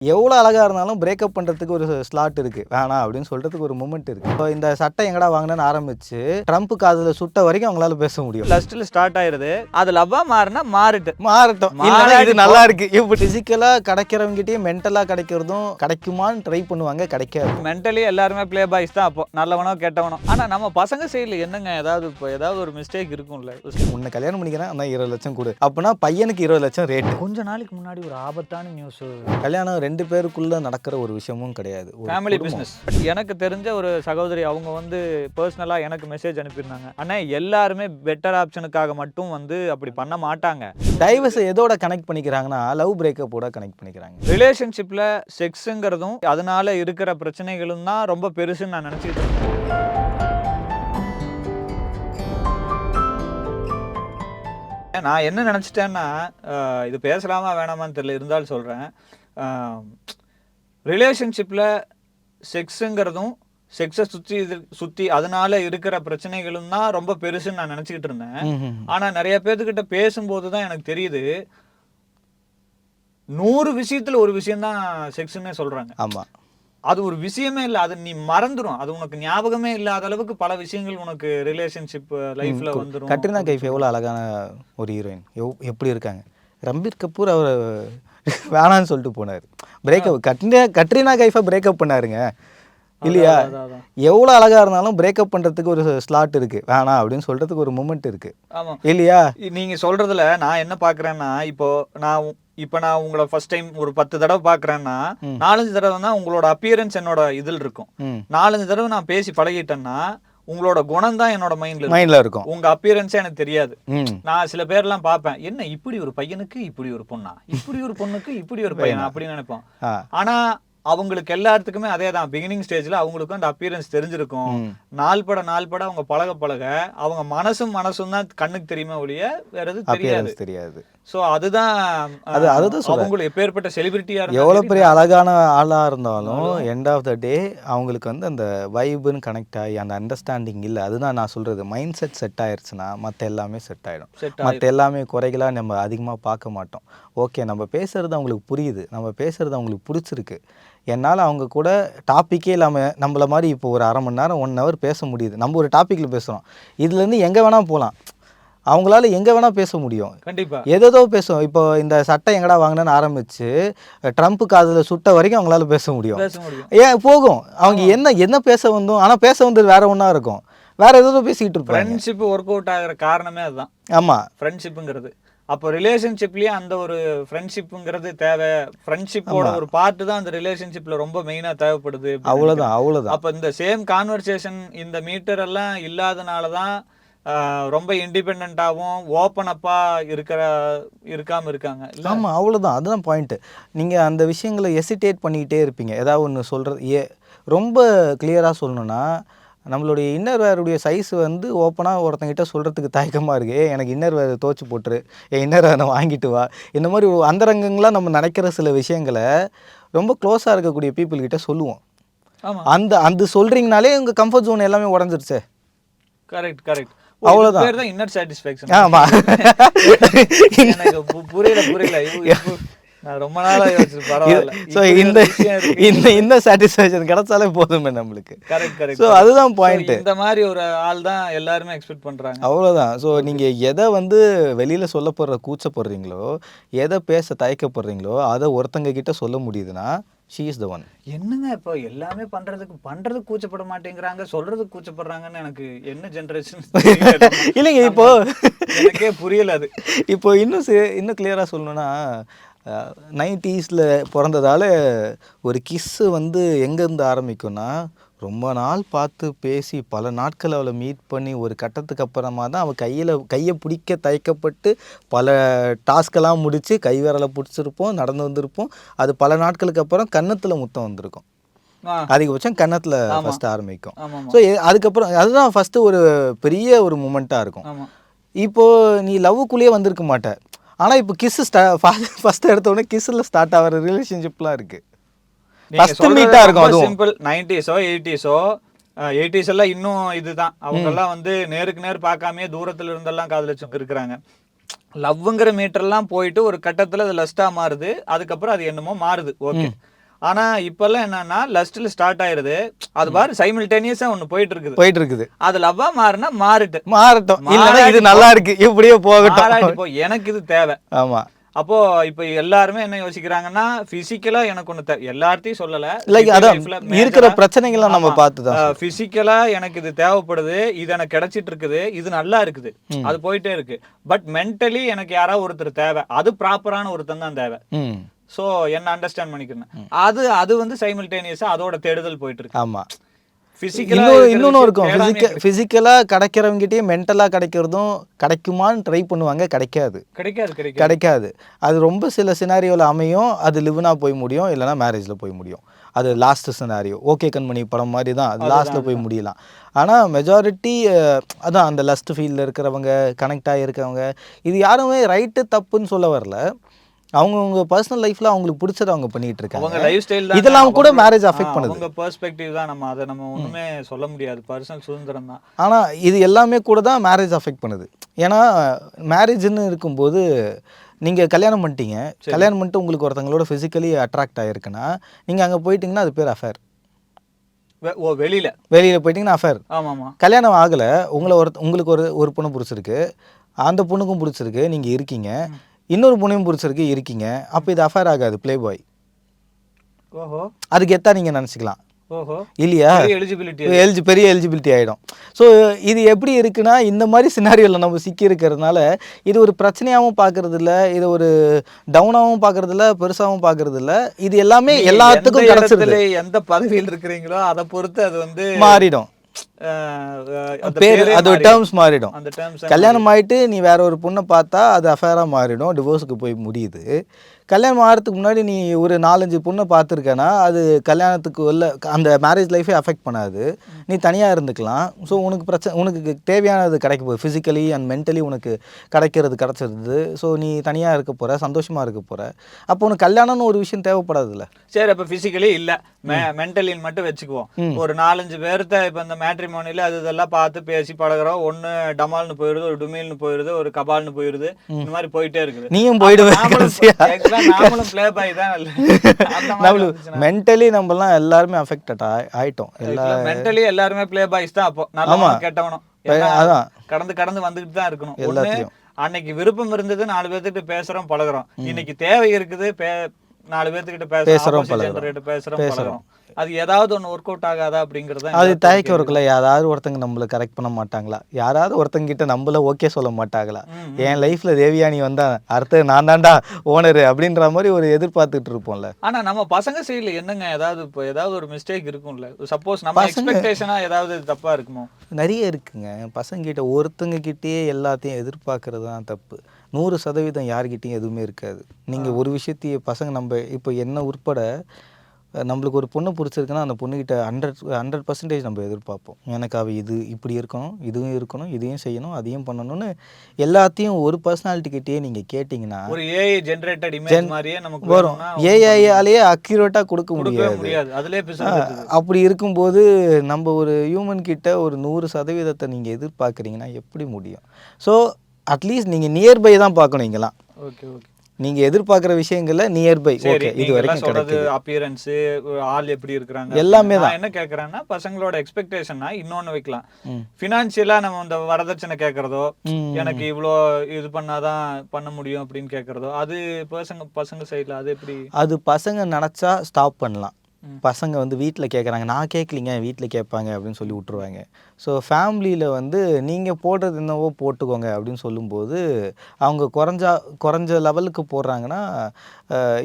எவ்வளோ அழகாக இருந்தாலும் பிரேக்கப் பண்ணுறதுக்கு ஒரு ஸ்லாட் இருக்குது, வேணாம் அப்படின்னு சொல்கிறதுக்கு ஒரு மூமெண்ட் இருக்குது. இப்போ இந்த சட்டை எங்கடா வாங்கினேன்னு ஆரம்பிச்சு ட்ரம்ப் காதில் சுட்ட வரைக்கும் அவங்களால பேச முடியும். லஸ்ட்டில் ஸ்டார்ட் ஆயிடுது, அது லவ்வாக மாறினா மாறட்டும். இது நல்லா இருக்கு. இப்போ ஃபிசிக்கலாக கிடைக்கிறவங்ககிட்டயும் மென்டலாக கிடைக்கிறதும் கிடைக்குமான்னு ட்ரை பண்ணுவாங்க, கிடைக்காது. மென்டலி எல்லாருமே ப்ளே பாய்ஸ் தான். அப்போ நல்லவனோ கெட்டவனோ. ஆனால் நம்ம பசங்க சைடில் என்னங்க ஏதாவது ஒரு மிஸ்டேக் இருக்கும்ல. உன்னை கல்யாணம் பண்ணிக்கிறேன், ஆனால் 20 லட்சம் கொடு அப்படின்னா பையனுக்கு 20 லட்சம் ரேட்டு. கொஞ்ச நாளைக்கு முன்னாடி ஒரு ஆபத்தான நியூஸ், கல்யாணம் 2 பேருக்குள்ள நடக்கிற ஒரு விஷயமும் கிடையாது, ஃபேமிலி பிஸ்னஸ். எனக்கு தெரிஞ்ச ஒரு சகோதரி அவங்க வந்து பர்சனலாக எனக்கு மெசேஜ் அனுப்பியிருந்தாங்க. ஆனால் எல்லாருமே பெட்டர் ஆப்ஷனுக்காக மட்டும் வந்து அப்படி பண்ண மாட்டாங்க. டைவர்ஸை எதோட கனெக்ட் பண்ணிக்கிறாங்கன்னா லவ் பிரேக்கப்போட கனெக்ட் பண்ணிக்கிறாங்க. ரிலேஷன்ஷிப்பில் செக்ஸுங்கிறதும் அதனால இருக்கிற பிரச்சனைகளும் தான் ரொம்ப பெருசுன்னு நான் நினச்சிக்கிட்டு இருக்கேன். நான் என்ன நினச்சிட்டேன்னா, இது பேசலாமா வேணாமான்னு தெரியல, இருந்தாலும் சொல்கிறேன். ரிலேஷன்ஷிப்பில் செக்ஸுங்கிறதும் செக்ஸை சுற்றி அதனால இருக்கிற பிரச்சனைகளும் தான் ரொம்ப பெருசுன்னு நான் நினச்சிக்கிட்டு இருந்தேன். ஆனால் நிறைய பேர்த்துக்கிட்ட பேசும்போது தான் எனக்கு தெரியுது, 100 விஷயத்தில் ஒரு விஷயம்தான் செக்ஸுன்னே சொல்கிறாங்க. ஆமாம், அது ஒரு விஷயமே இல்லை, அது நீ மறந்துடும், அது உனக்கு ஞாபகமே இல்லாத அளவுக்கு பல விஷயங்கள் உனக்கு ரிலேஷன்ஷிப் லைஃப்ல வந்துடும். கட்ரினா கைஃப் எவ்வளோ அழகான ஒரு ஹீரோயின், எப்படி இருக்காங்க. ரம்பீர் கபூர் அவர் வேணான்னு சொல்லிட்டு போனார், பிரேக்கப். கட்ரினா கைஃபை பிரேக்கப் பண்ணாருங்க இல்லையா? எவ்வளோ அழகாக இருந்தாலும் பிரேக்கப் பண்ணுறதுக்கு ஒரு ஸ்லாட் இருக்குது, வேணாம் அப்படின்னு சொல்கிறதுக்கு ஒரு மூமெண்ட் இருக்குது. ஆமாம் இல்லையா? நீங்கள் சொல்கிறதுல நான் என்ன பார்க்குறேன்னா, இப்போ நான் உங்களை ஃபர்ஸ்ட் டைம் ஒரு 10 தடவை பார்க்குறேன்னா 4-5 தடவை தான் உங்களோட அப்பியரன்ஸ் என்னோட இதில் இருக்கும். 4-5 தடவை நான் பேசி பழகிட்டேன்னா உங்களோட குணம் தான் என்னோட மைண்ட்ல இருக்கும். உங்க அப்பியரன்ஸே எனக்கு தெரியாது. நான் சில பேர்லாம் பார்ப்பேன், என்ன இப்படி ஒரு பையனுக்கு இப்படி ஒரு பொண்ணா, இப்படி ஒரு பொண்ணுக்கு இப்படி ஒரு பையனா அப்படின்னு நினைப்போம். ஆனா அவங்களுக்கு எல்லாத்துக்குமே அதே தான். பிகினிங் ஸ்டேஜ்ல அவங்களுக்கும் அந்த அப்பியரன்ஸ் தெரிஞ்சிருக்கும். நாள் பட அவங்க பழக அவங்க மனசும் தான் கண்ணுக்கு தெரியுமா ஒழிய வேற எதுவும் தெரியாது. ஸோ அதுதான் அவங்களுக்கு எப்பேற்பட்ட செலிபிரிட்டியா எவ்வளோ பெரிய அழகான ஆளாக இருந்தாலும் எண்ட் ஆஃப் த டே அவங்களுக்கு வந்து அந்த வைபுன்னு கனெக்ட் ஆகி அந்த அண்டர்ஸ்டாண்டிங் இல்லை. அதுதான் நான் சொல்கிறது, மைண்ட் செட் ஆயிடுச்சுன்னா மற்ற எல்லாமே செட் ஆகிடும். மற்ற எல்லாமே குறைகளாக நம்ம அதிகமாக பார்க்க மாட்டோம். ஓகே, நம்ம பேசுகிறது அவங்களுக்கு புரியுது, நம்ம பேசுகிறது அவங்களுக்கு பிடிச்சிருக்கு, என்னால் அவங்க கூட டாப்பிக்கே இல்லாமல் நம்மள மாதிரி இப்போ ஒரு 1/2 மணி நேரம் 1 ஹவர் பேச முடியுது. நம்ம ஒரு டாப்பிக்கில் பேசுகிறோம், இதுலேருந்து எங்கே வேணால் போகலாம், அவங்களால எங்கே வேணால் பேச முடியும். கண்டிப்பாக ஏதோ பேசுவோம். இப்போ இந்த சட்டை எங்கடா வாங்கினேன்னு ஆரம்பிச்சு ட்ரம்ப் காதில் சுட்ட வரைக்கும் அவங்களால பேச முடியும். ஏன் போகும், அவங்க என்ன பேச வந்தோம், ஆனால் பேச வந்தது வேற ஒன்றா இருக்கும், வேற ஏதோ பேசிக்கிட்டு இருப்போம். ஃப்ரெண்ட்ஷிப் ஒர்க் அவுட் ஆகிற காரணமே அதுதான். ஆமாம், ஃப்ரெண்ட்ஷிப்புங்கிறது. அப்போ ரிலேஷன்ஷிப்லேயே அந்த ஒரு ஃப்ரெண்ட்ஷிப்புங்கிறது தேவை. ஃப்ரெண்ட்ஷிப்போட ஒரு பார்ட்டு தான் அந்த ரிலேஷன்ஷிப்பில் ரொம்ப மெயினாக தேவைப்படுது. அவ்வளோதான். அப்போ இந்த சேம் கான்வர்சேஷன் இந்த மீட்டர் எல்லாம் இல்லாதனால தான் ரொம்ப இண்டிபெண்ட்டாகவும் ஓப்பன் அப்பாக இருக்காமல் இருக்காங்க. ஆமாம், அவ்வளோதான். அதுதான் பாயிண்ட்டு. நீங்கள் அந்த விஷயங்களை எசிடேட் பண்ணிக்கிட்டே இருப்பீங்க. ஏதாவது ஒன்று சொல்கிறது ரொம்ப கிளியராக சொல்லணுன்னா, நம்மளுடைய இன்னர் வேருடைய சைஸ் வந்து ஓப்பனாக ஒருத்தங்கிட்ட சொல்கிறதுக்கு தயக்கமாக இருக்குது. எனக்கு இன்னர் வேர் தோச்சு போட்டுரு, என் இன்னர் வேரை வாங்கிட்டு வா, இந்த மாதிரி அந்தரங்கங்களாக நம்ம நினைக்கிற சில விஷயங்களை ரொம்ப க்ளோஸாக இருக்கக்கூடிய பீப்புள்கிட்ட சொல்லுவோம். அந்த சொல்கிறீங்கனாலே உங்கள் கம்ஃபர்ட் ஜோன் எல்லாமே உடஞ்சிருச்சு. கரெக்ட். அவ்வளோதான். Inner satisfaction. ஆமாம், எனக்கு புரியல. நான் ரொம்ப நாளா பரவாயில்ல. ஸோ இந்த சாட்டிஸ்ஃபேக்ஷன் கிடைச்சாலே போதுமே நம்மளுக்கு. கரெக்ட். ஸோ அதுதான் பாயிண்ட். இந்த மாதிரி ஒரு ஆள் தான் எல்லாருமே எக்ஸ்பெக்ட் பண்றாங்க. அவ்வளோதான். ஸோ நீங்கள் எதை வந்து வெளியில் சொல்லப்படுற கூச்சப்படுறீங்களோ, எதை பேச தயக்கப்படுறீங்களோ அதை ஒருத்தங்க கிட்ட சொல்ல முடியுதுன்னா she is the one. என்னங்க இப்போ எல்லாமே பண்றதுக்கு கூச்சப்பட மாட்டேங்கிறாங்க, சொல்றதுக்கு கூச்சப்படுறாங்கன்னு எனக்கு என்ன ஜென்ரேஷன் இல்லைங்க, இப்போ எனக்கே புரியல. அது இப்போ இன்னும் கிளியராக சொல்லணும்னா, 90s பிறந்ததால் ஒரு கிஸ்ஸு வந்து எங்கேருந்து ஆரம்பிக்கும்னா, ரொம்ப நாள் பார்த்து பேசி பல நாட்கள் அவளை மீட் பண்ணி ஒரு கட்டத்துக்கு அப்புறமா தான் அவள் கையை பிடிக்க தயக்கப்பட்டு பல டாஸ்கெல்லாம் முடித்து கை விரலை பிடிச்சிருப்போம், நடந்து வந்திருப்போம். அது பல நாட்களுக்கு அப்புறம் கன்னத்தில் முத்தம் வந்திருக்கும். அதிகபட்சம் கன்னத்தில் ஃபஸ்ட்டு ஆரம்பிக்கும். ஸோ அதுக்கப்புறம் அதுதான் ஃபஸ்ட்டு ஒரு பெரிய ஒரு மூமெண்ட்டாக இருக்கும். இப்போது நீ லவ்வுக்குள்ளேயே வந்திருக்க மாட்டேன், ஆனால் இப்போ கிஸ்ஸு ஃபஸ்ட்டு எடுத்த உடனே கிஸ்ஸில் ஸ்டார்ட் ஆகிற ரிலேஷன்ஷிப்லாம் இருக்குது. சிம்பிள் 90s 80s எல்லாம் இன்னும் இதுதான். அவங்க எல்லாம் வந்து நேருக்கு நேர் பார்க்காமயே தூரத்துல இருந்தெல்லாம் காதலிச்சு இருக்கிறாங்க. லவ்ங்கிற மீட்டர்லாம் போயிட்டு ஒரு கட்டத்துல அது லஸ்டா மாறுது, அதுக்கப்புறம் அது என்னமோ மாறுது. ஓகே, ஆனா இப்பெல்லாம் என்னன்னா லஸ்ட்ல ஸ்டார்ட் ஆயிருது, அது பாரு சைமல்டேனியஸா ஒண்ணு போயிட்டு இருக்குது. அது லவ்வா மாறினா மாறட்டும், இல்லன்னா இது நல்லா இருக்கு இப்படியே போகட்டும், எனக்கு இது தேவை. ஆமா. அப்போ இப்ப எல்லாருமே என்ன யோசிக்கிறாங்கன்னா, பிசிக்கலா எனக்கு ஒண்ணு எல்லார்த்தையும் சொல்லல, அதான் இருக்கிற பிரச்சனைகளை நம்ம பார்த்துதான். பிசிக்கலா எனக்கு இது தேவைப்படுது, இது எனக்கு கிடைச்சிட்டு இருக்குது, இது நல்லா இருக்குது, அது போயிட்டே இருக்கு. பட் மென்டலி எனக்கு யாராவது ஒருத்தர் தேவை, அது ப்ராப்பரான ஒருத்தன் தான் தேவை. சோ என்ன அண்டர்ஸ்டாண்ட் பண்ணிக்கிறேன், அது வந்து சைமல்டேனியஸா அதோட தேடுதல் போயிட்டு இருக்கு. ஆமா. இன்னொன்னு இருக்கும், பிசிக்கலா கிடைக்கிறவங்கிட்டே மென்டலா கிடைக்கிறதும் கிடைக்குமான்னு ட்ரை பண்ணுவாங்க, கிடைக்காது. அது ரொம்ப சில சினாரியோவில் அமையும், அது லிவ்னா போய் முடியும், இல்லைனா மேரேஜில் போய் முடியும். அது லாஸ்ட் சினாரியோ. ஓகே கண்மணி படம் மாதிரி தான், அது லாஸ்ட்டில் போய் முடியலாம். ஆனால் மெஜாரிட்டி அதான் அந்த லஸ்ட் ஃபீல்டில் இருக்கிறவங்க, கனெக்ட் ஆகியிருக்கவங்க, இது யாருமே ரைட்டு தப்புன்னு சொல்ல வரல, அவங்கவுங்க பர்சனல் லைஃப்ல அவங்களுக்கு பிடிச்சத அவங்க பண்ணிட்டு இருக்காங்க. அவங்க லைஃப் ஸ்டைல் தான், இதெல்லாம் கூட மேரேஜ் அஃபெக்ட் பண்ணுது. அவங்க பெர்ஸ்பெக்டிவ் தான், அதை நம்ம ஒண்ணுமே சொல்ல முடியாது, பர்சனல் சுதந்திரம் தான். ஆனா இது எல்லாமே கூட தான் மேரேஜ் அஃபெக்ட் பண்ணுது. ஏன்னா மேரேஜ்னு இருக்கும்போது நீங்கள் கல்யாணம் பண்ணிட்டீங்க, கல்யாணம் பண்ணிட்டு உங்களுக்கு ஒருத்தங்களோட ஃபிசிக்கலி அட்ராக்ட் ஆகிருக்குன்னா நீங்கள் அங்கே போயிட்டீங்கன்னா அது பேர் அஃபேர். வெளியில் போயிட்டீங்கன்னா அஃபேர். கல்யாணம் ஆகலை, உங்களுக்கு ஒரு பொண்ணு பிடிச்சிருக்கு, அந்த பொண்ணுக்கும் பிடிச்சிருக்கு, நீங்கள் இருக்கீங்க, இன்னொரு பொண்ணையும் பிடிச்சிருக்கு இருக்கீங்க, அப்போ இது அஃபேர் ஆகாது, பிளே பாய். அதுக்கு எத்தா நீங்கள் நினச்சிக்கலாம் இல்லையா, பெரிய எலிஜிபிலிட்டி ஆகிடும். ஸோ இது எப்படி இருக்குன்னா, இந்த மாதிரி சினாரியோவில் நம்ம சிக்கி இருக்கிறதுனால இது ஒரு பிரச்சனையாகவும் பார்க்கறது இல்லை, இது ஒரு டவுனாகவும் பார்க்கறது இல்லை, பெருசாகவும் பார்க்கறது இல்லை. இது எல்லாமே எல்லாத்துக்கும் கிடைச்சது. எந்த பதவியில் இருக்கிறீங்களோ அதை பொறுத்து அது வந்து மாறிடும், பேர் அது டேர்ம்ஸ் மாறிடும். கல்யாணம் ஆகிட்டு நீ வேற ஒரு பொண்ணை பார்த்தா அது அஃபேராக மாறிடும், டிவோர்ஸுக்கு போய் முடியுது. கல்யாணம் ஆகிறதுக்கு முன்னாடி நீ ஒரு 4-5 பொண்ணை பார்த்துருக்கேன்னா அது கல்யாணத்துக்கு இல்லை, அந்த மேரேஜ் லைஃபே அஃபெக்ட் பண்ணாது, நீ தனியாக இருந்துக்கலாம். ஸோ உனக்கு தேவையானது கிடைக்க போகுது, ஃபிசிக்கலி அண்ட் மென்டலி உனக்கு கிடச்சிருது. ஸோ நீ தனியாக இருக்க போகிற, சந்தோஷமாக இருக்க போகிற, அப்போ உனக்கு கல்யாணம்னு ஒரு விஷயம் தேவைப்படாதுல்ல. சரி, அப்போ ஃபிசிக்கலி இல்லை, மென்டலின்னு மட்டும் வச்சுக்குவோம். ஒரு 4-5 பேர்த்த இப்போ இந்த மேட்ரிமோனியில் அது இதெல்லாம் பார்த்து பேசி பழகிறோம், ஒன்று டமால்னு போயிடுது, ஒரு டுமில்னு போயிடுது, ஒரு கபால்னு போயிடுது, இந்த மாதிரி போயிட்டே இருக்குது. நீயும் போயிடுவேன். மென்டலி நம்மலாம் எல்லாருமே அஃபெக்டட் ஆயிட்டோம். மென்டலி எல்லாருமே ப்ளே பாய்ஸ் தான். அப்போ நல்லவனும் கெட்டவனும் கடந்து வந்துகிட்டு தான் இருக்கணும். எல்லாத்தையும் அன்னைக்கு விருப்பம் இருந்தது 4 பேர்த்துக்கிட்ட பேசுறோம் பழகுறோம், இன்னைக்கு தேவை இருக்குது 4 பேர்த்துக்கிட்ட பேசுறோம் பழகுறோம். அது ஏதாவது ஒன்று ஒர்க் அவுட் ஆகாதா அப்படிங்கிறது அது தயக்கம் இருக்குல்ல. யாராவது ஒருத்தங்க நம்மள கரெக்ட் பண்ண மாட்டாங்களா, யாராவது ஒருத்தங்க கிட்ட நம்மள ஓகே சொல்ல மாட்டாங்களா, என் லைஃப்ல தேவியானி வந்தா அடுத்து நான் தான்டா ஓனரு அப்படின்ற மாதிரி ஒரு எதிர்பார்த்துட்டு இருப்போம்ல. ஆனா நம்ம பசங்க சைடுல என்னங்க ஏதாவது ஒரு மிஸ்டேக் இருக்கும்ல, சப்போஸ் நம்ம எக்ஸ்பெக்டேஷனா ஏதாவது தப்பா இருக்குமோ? நிறைய இருக்குங்க. பசங்க கிட்ட ஒருத்தங்க கிட்டயே எல்லாத்தையும் எதிர்பார்க்கறது தான் தப்பு. 100% யார்கிட்டையும் எதுவுமே இருக்காது. நீங்கள் ஒரு விஷயத்தையே பசங்க நம்ம இப்போ என்ன உட்பட நம்மளுக்கு ஒரு பொண்ணு பிடிச்சிருக்குன்னா அந்த பொண்ணுக்கிட்ட 100% நம்ம எதிர்பார்ப்போம். எனக்கு அவள் இப்படி இருக்கணும், இதுவும் இருக்கணும், இதையும் செய்யணும், அதையும் பண்ணணும்னு எல்லாத்தையும் ஒரு பர்சனாலிட்டிக்கிட்டே நீங்கள் கேட்டிங்கன்னா ஒரு ஏஐ ஜென்ரேட்டட் இமேஜ் மாதிரியே நமக்கு வரும். ஏஐயாலேயே அக்யூரேட்டாக கொடுக்க முடியாது. அப்படி இருக்கும்போது நம்ம ஒரு ஹியூமன் கிட்ட ஒரு 100% நீங்கள் எதிர்பார்க்குறீங்கன்னா எப்படி முடியும்? ஸோ அட்லீஸ்ட் நீங்கள் நியர்பை தான் பார்க்கணும். இங்கெல்லாம் நீங்க எதிர்பார்க்குற விஷயங்கள்ல நியர்பை ஓகே இது வரைக்கும் கிடைக்குது. அப்பியரன்ஸ், ஆள் எப்படி இருக்காங்க, எல்லாமே தான். என்ன கேக்குறேன்னா பசங்களோட எக்ஸ்பெக்டேஷன்னா இன்னொன்னு வைக்கலாம். ஃபினான்ஷியலா நம்ம இந்த வரதட்சணை கேட்கறதோ, எனக்கு இவ்வளோ இது பண்ணாதான் பண்ண முடியும் அப்படின்னு கேட்கறதோ, அது பசங்க சைட்ல அது எப்படி? அது பசங்க நினைச்சா ஸ்டாப் பண்ணலாம். பசங்க வந்து வீட்டில் கேட்குறாங்க, நான் கேட்கலிங்க வீட்டில் கேட்பாங்க அப்படின்னு சொல்லி விட்ருவாங்க. ஸோ ஃபேமிலியில் வந்து நீங்கள் போடுறது என்னவோ போட்டுக்கோங்க அப்படின்னு சொல்லும்போது அவங்க குறைஞ்ச லெவலுக்கு போடுறாங்கன்னா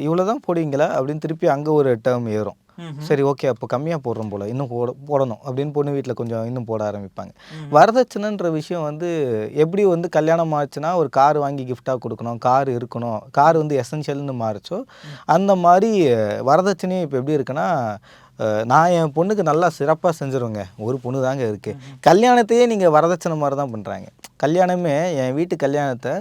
இவ்வளோ தான் போடுவீங்களா அப்படின்னு திருப்பி அங்கே ஒரு டேர்ம் ஏறும். சரி ஓகே அப்போ கம்மியாக போடுறோம் போல், இன்னும் போடணும் அப்படின்னு பொண்ணு வீட்டில் கொஞ்சம் இன்னும் போட ஆரம்பிப்பாங்க. வரதட்சணைன்ற விஷயம் வந்து எப்படி வந்து கல்யாணம் ஆச்சுன்னா ஒரு கார் வாங்கி கிஃப்டாக கொடுக்கணும், கார் இருக்கணும், கார் வந்து எசென்ஷியல்னு மாறிச்சோ அந்த மாதிரி வரதட்சணையும் இப்போ எப்படி இருக்குன்னா, நான் என் பொண்ணுக்கு நல்லா சிறப்பாக செஞ்சுருவேங்க, ஒரு பொண்ணு தாங்க இருக்குது, கல்யாணத்தையே நீங்கள் வரதட்சணை மாதிரி தான் பண்ணுறாங்க. கல்யாணமே என் வீட்டு கல்யாணத்தை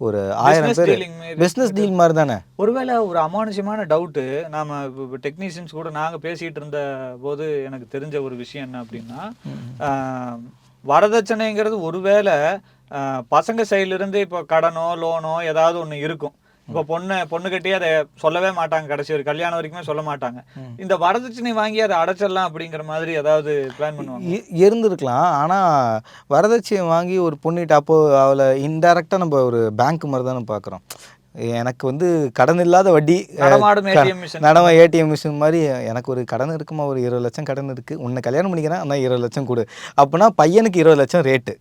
ஒரு 1000 பேர் பிஸ்னஸ் டீல் மாதிரி தானே. ஒருவேளை ஒரு அமானுஷமான டவுட்டு, நாம இப்போ டெக்னீஷியன்ஸ் கூட நாங்கள் பேசிகிட்டு இருந்த போது எனக்கு தெரிஞ்ச ஒரு விஷயம் என்ன அப்படின்னா, வரதட்சணைங்கிறது ஒருவேளை பசங்க சைட்லேருந்து இப்போ கடனோ லோனோ ஏதாவது ஒன்று இருக்கும், இப்போ பொண்ணு கட்டி அதை சொல்லவே மாட்டாங்க, கடைசி ஒரு கல்யாணம் வரைக்குமே சொல்ல மாட்டாங்க. இந்த வரதட்சணை வாங்கி அதை அடைச்சிடலாம் அப்படிங்கிற மாதிரி ஏதாவது பிளான் பண்ணுவாங்க? இருந்திருக்கலாம். ஆனால் வரதட்சணை வாங்கி ஒரு பொண்ணிட்ட அப்போது அவளை இன்டைரக்டாக நம்ம ஒரு பேங்க் மாதிரி தானே பார்க்குறோம். எனக்கு வந்து கடன் இல்லாத வட்டி நடமாடும் ATM மிஷின். நடவ ஏடிஎம் மிஷின் மாதிரி எனக்கு ஒரு கடன் இருக்குமா, ஒரு 20 லட்சம் கடன் இருக்குது, உன்னை கல்யாணம் பண்ணிக்கிறேன் ஆனால் 20 லட்சம் கொடு அப்படின்னா பையனுக்கு 20 லட்சம் ரேட்டு.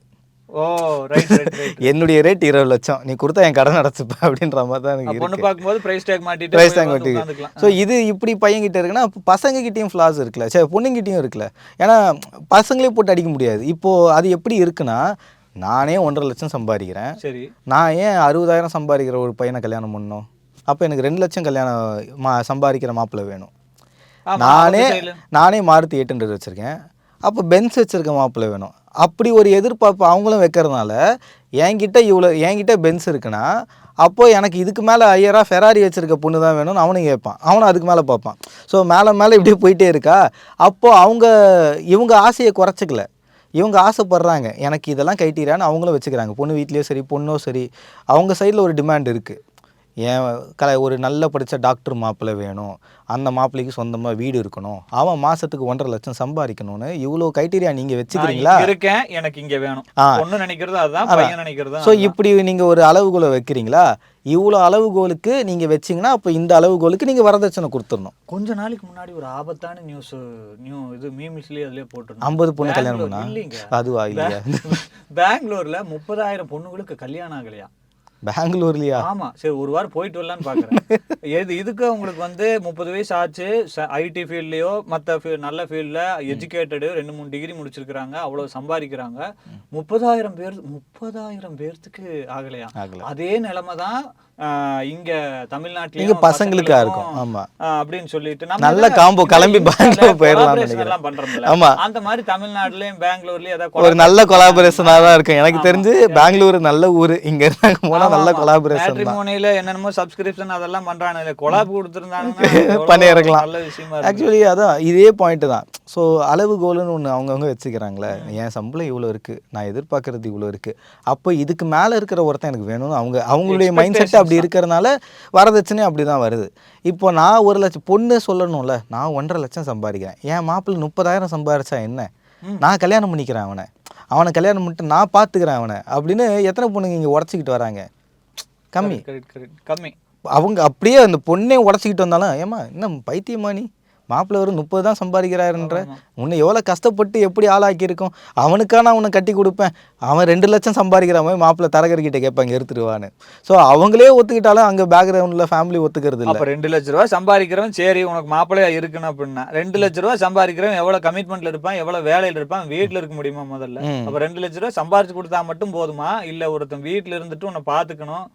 ஓ ரைட் ரைட் ரைட். என்னுடைய ரேட் 20 லட்சம், நீ கொடுத்தா என் கடன் அடைச்சிப்ப அப்படின்ற மாதிரி தான் எனக்கு பொண்ணு இருக்கு. பார்க்கும்போது பிரைஸ் டேக் மாட்டிட்டு பிரைஸ் டேக் போய் மாட்டி. உட்காந்துக்கலாம். ஸோ இது இப்படி பையன்கிட்ட இருக்குன்னா அப்போ பசங்ககிட்டயும் ஃப்ளாஸ் இருக்குல்ல, சரி பொண்ணுங்கிட்டையும் இருக்குல்ல. ஏன்னா பசங்களே போட்டு அடிக்க முடியாது. இப்போது அது எப்படி இருக்குன்னா, நானே 1.5 லட்சம் சம்பாதிக்கிறேன், சரி, நான் ஏன் 60,000 சம்பாதிக்கிற ஒரு பையனை கல்யாணம் பண்ணணும்? அப்போ எனக்கு 2 லட்சம் சம்பாதிக்கிற மாப்பிள்ளை வேணும். ஆமா, நானே opposite side ல. நானே மாருதி 800 வச்சுருக்கேன், அப்போ பென்ஸ் வச்சுருக்க மாப்பிள்ளை வேணும். அப்படி ஒரு எதிர்பார்ப்பு அவங்களும் வைக்கிறதுனால என்கிட்ட பென்ஸ் இருக்குன்னா அப்போது எனக்கு இதுக்கு மேலே ஐயராக ஃபெராரி வச்சுருக்க பொண்ணு தான் வேணும்னு அவனும் கேட்பான், அவனும் அதுக்கு மேலே பார்ப்பான். ஸோ மேலே இப்படியே போயிட்டே இருக்கா. அப்போது இவங்க ஆசையை குறைச்சிக்கல, இவங்க ஆசைப்படுறாங்க எனக்கு இதெல்லாம் கைட்டீரான்னு அவங்களும் வச்சுக்கிறாங்க. பொண்ணு வீட்லேயும் சரி பொண்ணும் சரி அவங்க சைடில் ஒரு டிமாண்ட் இருக்குது. ஒரு நல்ல படித்த டாக்டர் மாப்பிள்ளை வேணும், அந்த மாப்பிள்ளைக்கு சொந்தமாக வீடு இருக்கணும், அவன் மாதத்துக்கு 1.5 லட்சம் சம்பாதிக்கணும்னு இவ்வளோ கைட்டீரியா நீங்கள் வச்சுக்கிறீங்களா? இருக்கேன், எனக்கு இங்கே வேணும். பொண்ணு நினைக்கிறது அதுதான், பையன் நினைக்கிறது. ஸோ இப்படி நீங்கள் ஒரு அளவுகோலை வைக்கிறீங்களா? இவ்வளோ அளவுகோலுக்கு நீங்கள் வச்சிங்கன்னா அப்போ இந்த அளவுகோலுக்கு நீங்கள் வரதட்சணை கொடுத்துடணும். கொஞ்ச நாளைக்கு முன்னாடி ஒரு ஆபத்தான இது மீம்ஸ்லேயே அதுலேயே போட்டுருந்தோம். 50 பொண்ணு கல்யாணம் பண்ணா? இல்லைங்க, அதுவா? இல்லையா? பெங்களூர்ல 30,000 பொண்ணுங்களுக்கு கல்யாணம் ஆகலையா? பெங்களூர்லையா? ஆமா, சரி ஒரு வாரம் போயிட்டு வரலான்னு பாக்குறேன். இதுக்கு உங்களுக்கு வந்து 30 வயசு ஆச்சு, ஐடி ஃபீல்ட்லயோ மற்ற நல்ல ஃபீல்ட்ல எஜுகேட்டடு 2-3 டிகிரி முடிச்சிருக்கிறாங்க, அவ்வளவு சம்பாதிக்கிறாங்க. 30,000 பேர்த்துக்கு ஆகலையா? அதே நிலைமை தான் இங்க தமிழ்நாட்டில பசங்களுக்கா இருக்கும். ஆமா, அப்படின்னு சொல்லிட்டு நல்ல காம்போ கிளம்பி பெங்களூர் போயிடலாம் எல்லாம் பண்றோம்ல. ஆமா, அந்த மாதிரி தமிழ்நாட்டுலயும் பெங்களூர்லயும் ஏதாவது ஒரு நல்ல கொலாபரேஷனா தான் இருக்கும். எனக்கு தெரிஞ்சு பெங்களூர் நல்ல ஊரு, இங்க இருந்தாங்க போனா நல்ல கொலாபரேஷன். மேட்ரிமோனியில என்னென்னமோ சப்ஸ்கிரிப்ஷன் அதெல்லாம் பண்றாங்க, கொலாப் கொடுத்துருந்தாங்கன்னா பண்ணிருக்கலாம். நல்ல விஷயமா இருக்கு. ஆக்சுவலி அதான் இதே பாயிண்ட் தான். ஸோ அளவுகோலுன்னு ஒன்று அவங்கவுங்க வச்சுக்கிறாங்களே, என் சம்பளம் இவ்வளோ இருக்குது, நான் எதிர்பார்க்கறது இவ்வளோ இருக்குது, அப்போ இதுக்கு மேலே இருக்கிற ஒருத்தன் எனக்கு வேணும்னு அவங்களுடைய மைண்ட் செட் அப்படி இருக்கிறதுனால வரதட்சணை அப்படி தான் வருது. இப்போ நான் 1 லட்சம் பொண்ணு சொல்லணும்ல, நான் 1.5 லட்சம் சம்பாதிக்கிறேன், என் மாப்பிள்ளை 30,000 சம்பாதிச்சா என்ன, நான் கல்யாணம் பண்ணிக்கிறேன் அவனை கல்யாணம் பண்ணிட்டு நான் பார்த்துக்கிறேன் அவனை அப்படின்னு எத்தனை பொண்ணுங்க இங்கே உடச்சிக்கிட்டு வராங்க? கம்மி. அவங்க அப்படியே அந்த பொண்ணே உடச்சிக்கிட்டு வந்தாலும், ஏமா இன்னும் பைத்தியமா நீ, மாப்பிள்ளை ஒரு 30 தான் சம்பாதிக்கிறாருன்ற, உன்னை எவ்வளோ கஷ்டப்பட்டு எப்படி ஆளாக்கியிருக்கோம், அவனுக்கா நான் உன்னை கட்டி கொடுப்பேன், அவன் 2 லட்சம் சம்பாதிக்கிற மாதிரி மாப்பிள்ளை தரகர்கிட்ட கேட்பாங்க எடுத்துருவான்னு. ஸோ அவங்களே ஒத்துக்கிட்டாலும் அங்கே பேக்ரவுண்டில் ஃபேமிலி ஒத்துக்கிறது இல்லை. அப்போ 2 லட்ச ரூபா சம்பாதிக்கிறவன் சரி உனக்கு மாப்பிள்ளையா இருக்கணும் அப்படின்னா, 2 லட்ச ரூபா சம்பாதிக்கிறவன் எவ்வளோ கமிட்மெண்ட்ல இருப்பான், எவ்வளோ வேலையில் இருப்பான், வீட்டில் இருக்க முடியுமா முதல்ல? அப்போ 2 லட்ச ரூபா சம்பாதிச்சு கொடுத்தா மட்டும் போதுமா, இல்லை ஒருத்தன் வீட்டில் இருந்துட்டு உன்னை பார்த்துக்கணும்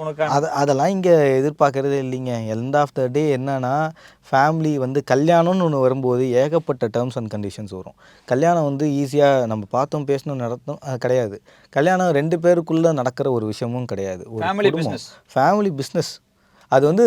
உனக்கு? அதெல்லாம் இங்கே எதிர்பார்க்கறதே இல்லைங்க. எண்ட் ஆஃப் த டே என்னன்னா, ஃபேமிலி வந்து கல்யாணம்னு ஒன்று வரும்போது ஏகப்பட்ட டேர்ம்ஸ் அண்ட் கண்டிஷன்ஸ் வரும். கல்யாணம் வந்து ஈஸியாக நம்ம பார்த்தோம் பேசணும் நடத்தும் கிடையாது. கல்யாணம் 2 பேருக்குள்ளே நடக்கிற ஒரு விஷயமும் கிடையாது. ஒரு ஃபேமிலி பிஸ்னஸ். அது வந்து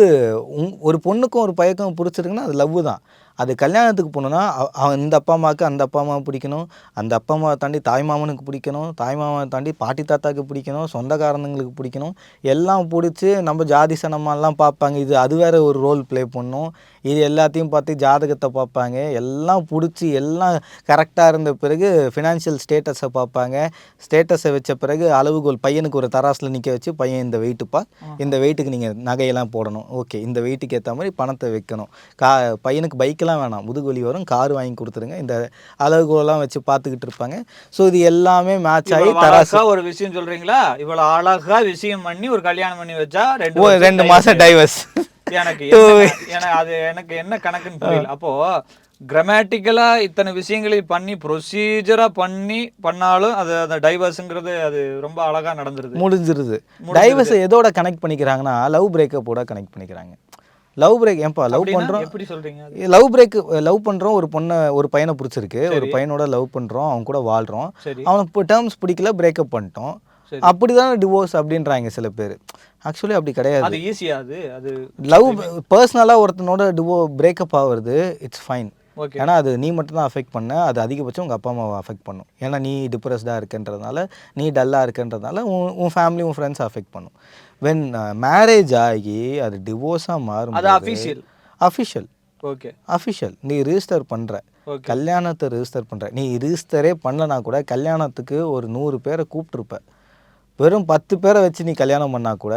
ஒரு பொண்ணுக்கும் ஒரு பையனுக்கும் பிடிச்சிருக்குன்னா அது லவ் தான். அது கல்யாணத்துக்கு போகணுன்னா அவன் இந்த அப்பா அம்மாவுக்கு அந்த அப்பா அம்மாவை பிடிக்கணும், அந்த அப்பா அம்மாவை தாண்டி தாய் மாமனுக்கு பிடிக்கணும், தாய் மாமாவை தாண்டி பாட்டி தாத்தாவுக்கு பிடிக்கணும், சொந்தக்காரங்களுக்கு பிடிக்கணும், எல்லாம் பிடிச்சி நம்ம ஜாதி சனமாலாம் பார்ப்பாங்க. அது வேறு ஒரு ரோல் ப்ளே பண்ணணும். இது எல்லாத்தையும் பார்த்து ஜாதகத்தை பார்ப்பாங்க, எல்லாம் பிடிச்சி எல்லாம் கரெக்டாக இருந்த பிறகு ஃபினான்ஷியல் ஸ்டேட்டஸை பார்ப்பாங்க. ஸ்டேட்டஸை வச்ச பிறகு அளவுகோல் பையனுக்கு ஒரு தராசில் நிற்க வச்சு, பையன் இந்த வெயிட்டுப்பா, இந்த வெயிட்டுக்கு நீங்கள் நகையெல்லாம் போடணும், ஓகே இந்த வெயிட்டுக்கு ஏற்ற மாதிரி பணத்தை வைக்கணும், பையனுக்கு பைக்கெல்லாம் வேணாம், முதுகுவலி வரும், கார் வாங்கி கொடுத்துருங்க, இந்த அளவுகோலாம் வச்சு பார்த்துக்கிட்டு இருப்பாங்க. ஸோ இது எல்லாமே மேட்ச் ஆகி தராசா ஒரு விஷயம் சொல்கிறீங்களா, இவ்வளோ அழகாக விஷயம் பண்ணி ஒரு கல்யாணம் பண்ணி வச்சா 2 மாதம் டைவர்ஸ். எனக்கு என்ன கணக்குன்னு புரியல. அப்போ கிராமட்டிக்கலா இத்தனை விஷயங்களை பண்ணி ப்ரொசீஜரா பண்ணாலும் அது அந்த டைவர்ஸ்ங்கிறது அது ரொம்ப அழகா முடிஞ்சிருது. டைவர்ஸ் எதோட கனெக்ட் பண்ணிக்கிறாங்கன்னா லவ் பிரேக்கப்போட கனெக்ட் பண்ணிக்கிறாங்க. லவ் பிரேக் ஏன்பா லவ் பண்ணுறோம், எப்படி சொல்கிறீங்க? லவ் பண்ணுறோம், ஒரு பையனை பிடிச்சிருக்கு, ஒரு பையனோட லவ் பண்ணுறோம், அவன் கூட வாழ்கிறோம், அவனுக்கு டேர்ம்ஸ் பிடிக்கல, பிரேக்கப் பண்ணிட்டோம், அப்படிதான் டிவோர்ஸ் அப்படின்றாங்க சில பேர். ஆக்சுவலி அப்படி கிடையாது. அது ஈஸியா அது லவ் பர்சனலாக ஒருத்தனோட பிரேக்கப் ஆகுறது இட்ஸ் ஃபைன். ஏன்னா அது நீ மட்டும் தான் அஃபெக்ட் பண்ண, அது அதிகபட்சம் உங்கள் அப்பா அம்மாவை அஃபெக்ட் பண்ணும். ஏன்னா நீ டிப்ரெஸ்டாக இருக்குன்றதுனால, நீ டல்லாக இருக்குன்றதுனால உன் ஃபேமிலி உன் ஃப்ரெண்ட்ஸ் அஃபெக்ட் பண்ணும். வென் மேரேஜ் ஆகி அது டிவோர்ஸாக அது மாறும்போது அஃபிஷியல். Official okay. அஃபிஷியல் நீ ரிஜிஸ்டர் பண்ணுற, ஓகே. கல்யாணத்தை ரிஜிஸ்டர் பண்ணுற. நீ ரிஜிஸ்டரே பண்ணலனா கூட கல்யாணத்துக்கு ஒரு 100 பேரை கூப்பிட்ருப்ப. வெறும் 10 பேரை வச்சு நீ கல்யாணம் பண்ணா கூட